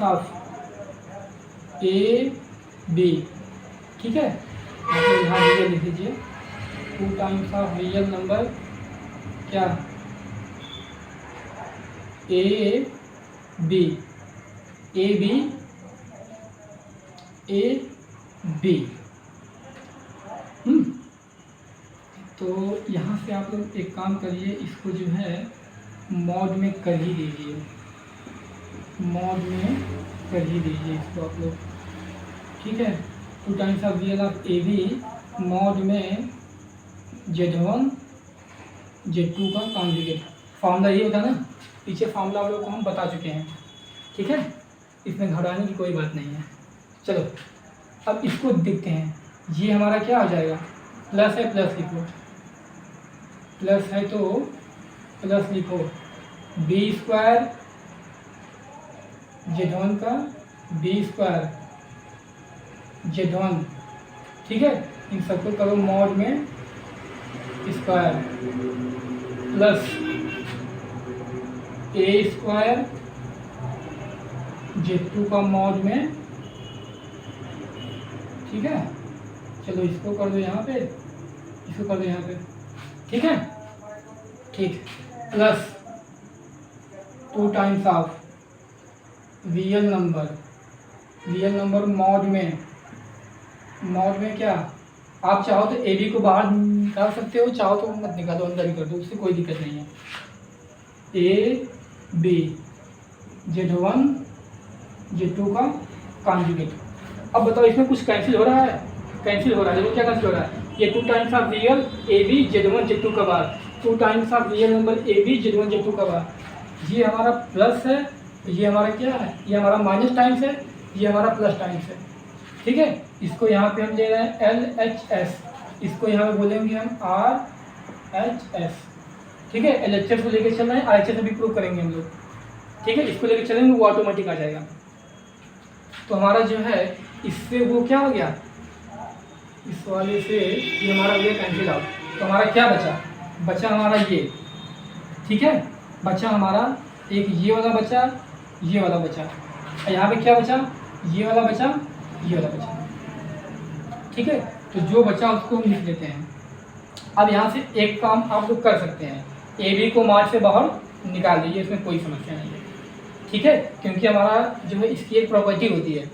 [SPEAKER 1] ऑफ A B। ठीक है, यहाँ रियल लिख लीजिए, 2 टाइम्स ऑफ रियल नंबर क्या, A B, A B, A B. तो यहाँ से आप लोग एक काम करिए, इसको जो है मॉड में कर ही दीजिए, मॉड में कर ही दीजिए इसको आप लोग, ठीक है। 2 times of real of A B mod में Z1 Z2 का कॉन्जुगेट। फार्मूला ये होता है ना, पीछे फार्मूला आप लोग को हम बता चुके हैं, ठीक है, इसमें घबराने की कोई बात नहीं है। चलो अब इसको देखते हैं, ये हमारा क्या आ जाएगा, प्लस है, प्लस लिखो, प्लस है तो प्लस लिखो, बी स्क्वायर Z1 का बी स्क्वायर Z1, ठीक है, इन सबको करो मॉड में स्क्वायर, प्लस ए स्क्वायर Z2 का मॉड में, ठीक है। चलो इसको कर दो यहाँ पे, इसको कर दो यहाँ पे, ठीक है, ठीक, plus 2 times of real number mod में क्या, आप चाहो तो ए बी को बाहर निकाल सकते हो, चाहो तो मत निकालो, अंदर ही कर दो, उससे कोई दिक्कत नहीं है। ए बी Z1 Z2 का कॉन्जुगेट। अब बताओ इसमें कुछ कैंसिल हो रहा है, कैंसिल हो रहा है, देखो क्या कैंसिल हो रहा है, ये 2 times of real A B Z1 Z2 का bar, 2 times of real number A B Z1 Z2 का बार, ये हमारा प्लस है, ये हमारा क्या है, ये हमारा माइनस टाइम्स है, ये हमारा प्लस टाइम्स है, ठीक है। इसको यहाँ पे हम ले रहे हैं LHS, इसको यहाँ पे बोलेंगे हम RHS, ठीक है। LHS को लेके चल रहे हैं, RHS अभी प्रूव करेंगे हम लोग, ठीक है, इसको लेके चलेंगे, वो ऑटोमेटिक आ जाएगा। तो हमारा जो है इससे वो क्या हो गया, इस वाले से ये हमारा हो गया कैंसिल आउट। तो हमारा क्या बचा हमारा ये, ठीक है, बचा हमारा एक ये वाला बचा, ये वाला बचा, यहाँ पे क्या बचा, ये वाला बचा, ये वाला बचा, ठीक है। तो जो बचा उसको हम लिख लेते हैं। अब यहाँ से एक काम आप लोग कर सकते हैं, ए बी को मार्च से बाहर निकाल दीजिए, इसमें कोई समस्या नहीं है, ठीक है, क्योंकि हमारा जो है इसकी एक प्रॉपर्टी होती है,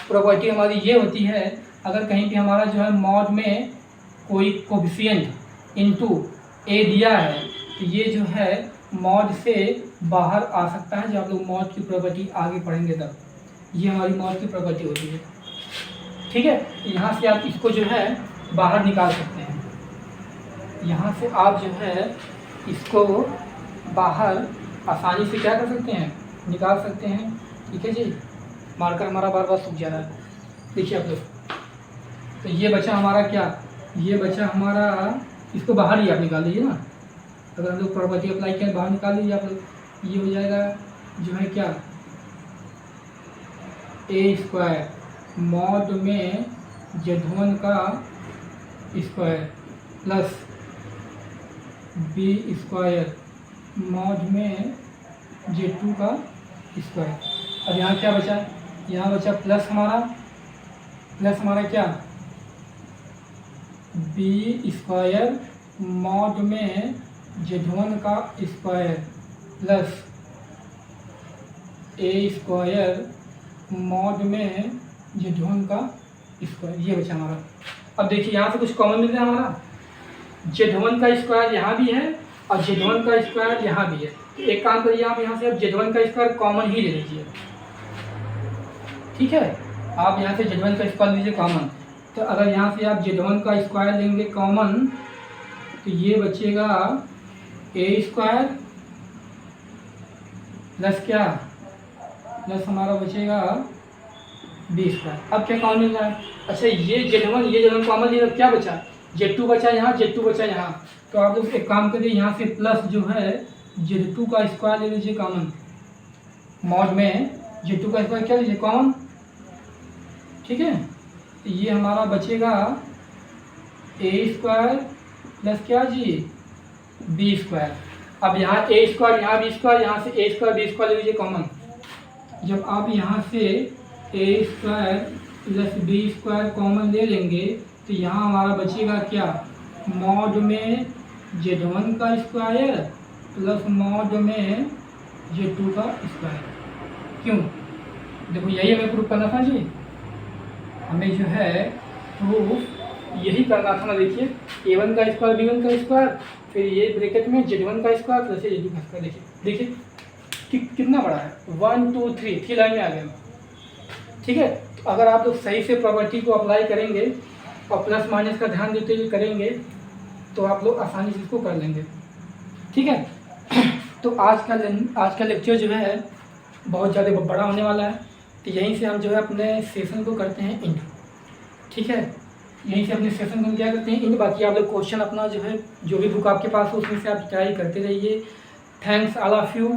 [SPEAKER 1] प्रॉपर्टी हमारी ये होती है, अगर कहीं पे हमारा जो है मॉड में कोई कोफिशिएंट इनटू ए दिया है तो ये जो है मॉड से बाहर आ सकता है। जब आप लोग मॉड की प्रॉपर्टी आगे पढ़ेंगे तब ये हमारी मॉड की प्रॉपर्टी होती है, ठीक है। यहाँ से आप इसको जो है बाहर निकाल सकते हैं, यहाँ से आप जो है इसको बाहर आसानी से क्या कर सकते हैं, निकाल सकते हैं, ठीक है जी। मार्कर हमारा बार बार सूख जा रहा है, देखिए आप लोग। तो ये बचा हमारा क्या, ये बचा हमारा, इसको बाहर ही आप निकाल लीजिए ना, अगर हम लोग प्रॉपर्टी अप्लाई करें बाहर निकाल लीजिए आप लोग, ये हो जाएगा जो है क्या, ए स्क्वायर मॉड में Z1 का square plus B square mod में Z2 का स्क्वायर। अब यहाँ क्या बचा, यहाँ बचा प्लस हमारा क्या, बी स्क्वायर मॉड में Z1 का स्क्वायर प्लस ए स्क्वायर मॉड में Z1 का स्क्वायर, ये बचा हमारा। अब देखिए यहाँ से कुछ कॉमन मिल रहा है, हमारा Z1 का स्क्वायर यहाँ भी है और Z1 का स्क्वायर यहाँ भी है। तो एक काम करिए, आप यहाँ से अब Z1 का स्क्वायर कॉमन ही ले लीजिए, ठीक है, आप यहाँ से Z1 का स्क्वायर लीजिए कॉमन। तो अगर यहाँ से आप Z1 का स्क्वायर लेंगे कॉमन तो ये बचेगा ए स्क्वायर प्लस क्या, प्लस हमारा बचेगा बी स्क्वायर। अब क्या कॉमन मिल रहा है, अच्छा ये Z1 कॉमन लिया, क्या बचा, Z2 बचा यहाँ, Z2 बचा यहाँ। तो आप लोग एक काम करिए, यहाँ से प्लस जो है Z2 का स्क्वायर ले लीजिए कॉमन, मॉड में Z2 का स्क्वायर क्या लीजिए कॉमन, ठीक है। तो ये हमारा बचेगा ए स्क्वायर प्लस क्या जी, बी स्क्वायर। अब यहाँ ए स्क्वायर, यहाँ बी स्क्वायर, यहाँ से ए स्क्वायर बी स्क्वायर ले लीजिए कॉमन। जब आप यहाँ से A square plus B square common ले लेंगे तो यहाँ हमारा बचेगा क्या, मॉड में Z1 का स्क्वायर प्लस मॉड में Z2 का स्क्वायर। क्यों, देखो यही हमें प्रूफ करना था जी, हमें जो है प्रूफ यही करना था ना। देखिए A1 का स्क्वायर B1 का स्क्वायर, फिर ये ब्रैकेट में Z1 का स्क्वायर प्लस Z2 का स्क्वायर। देखिए कितना बड़ा है, 1 2 3 लाइन में आ गया। ठीक है, तो अगर आप लोग सही से प्रॉपर्टी को अप्लाई करेंगे और प्लस माइनस का ध्यान देते हुए करेंगे तो आप लोग आसानी से इसको कर लेंगे। ठीक है, तो आज का लेक्चर जो है बहुत ज़्यादा बड़ा होने वाला है, तो यहीं से हम जो है अपने सेशन को करते हैं एंड। ठीक है, यहीं से अपने सेशन को क्या करते हैं एंड। बाकी आप लोग क्वेश्चन अपना जो है जो भी बुक आपके पास हो उसमें से आप ट्राई करते रहिए। Thanks all of you.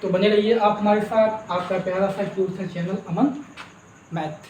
[SPEAKER 1] तो बने रहिए आप हमारे साथ, आपका प्यारा सा क्यूट सा चैनल अमन मैथ।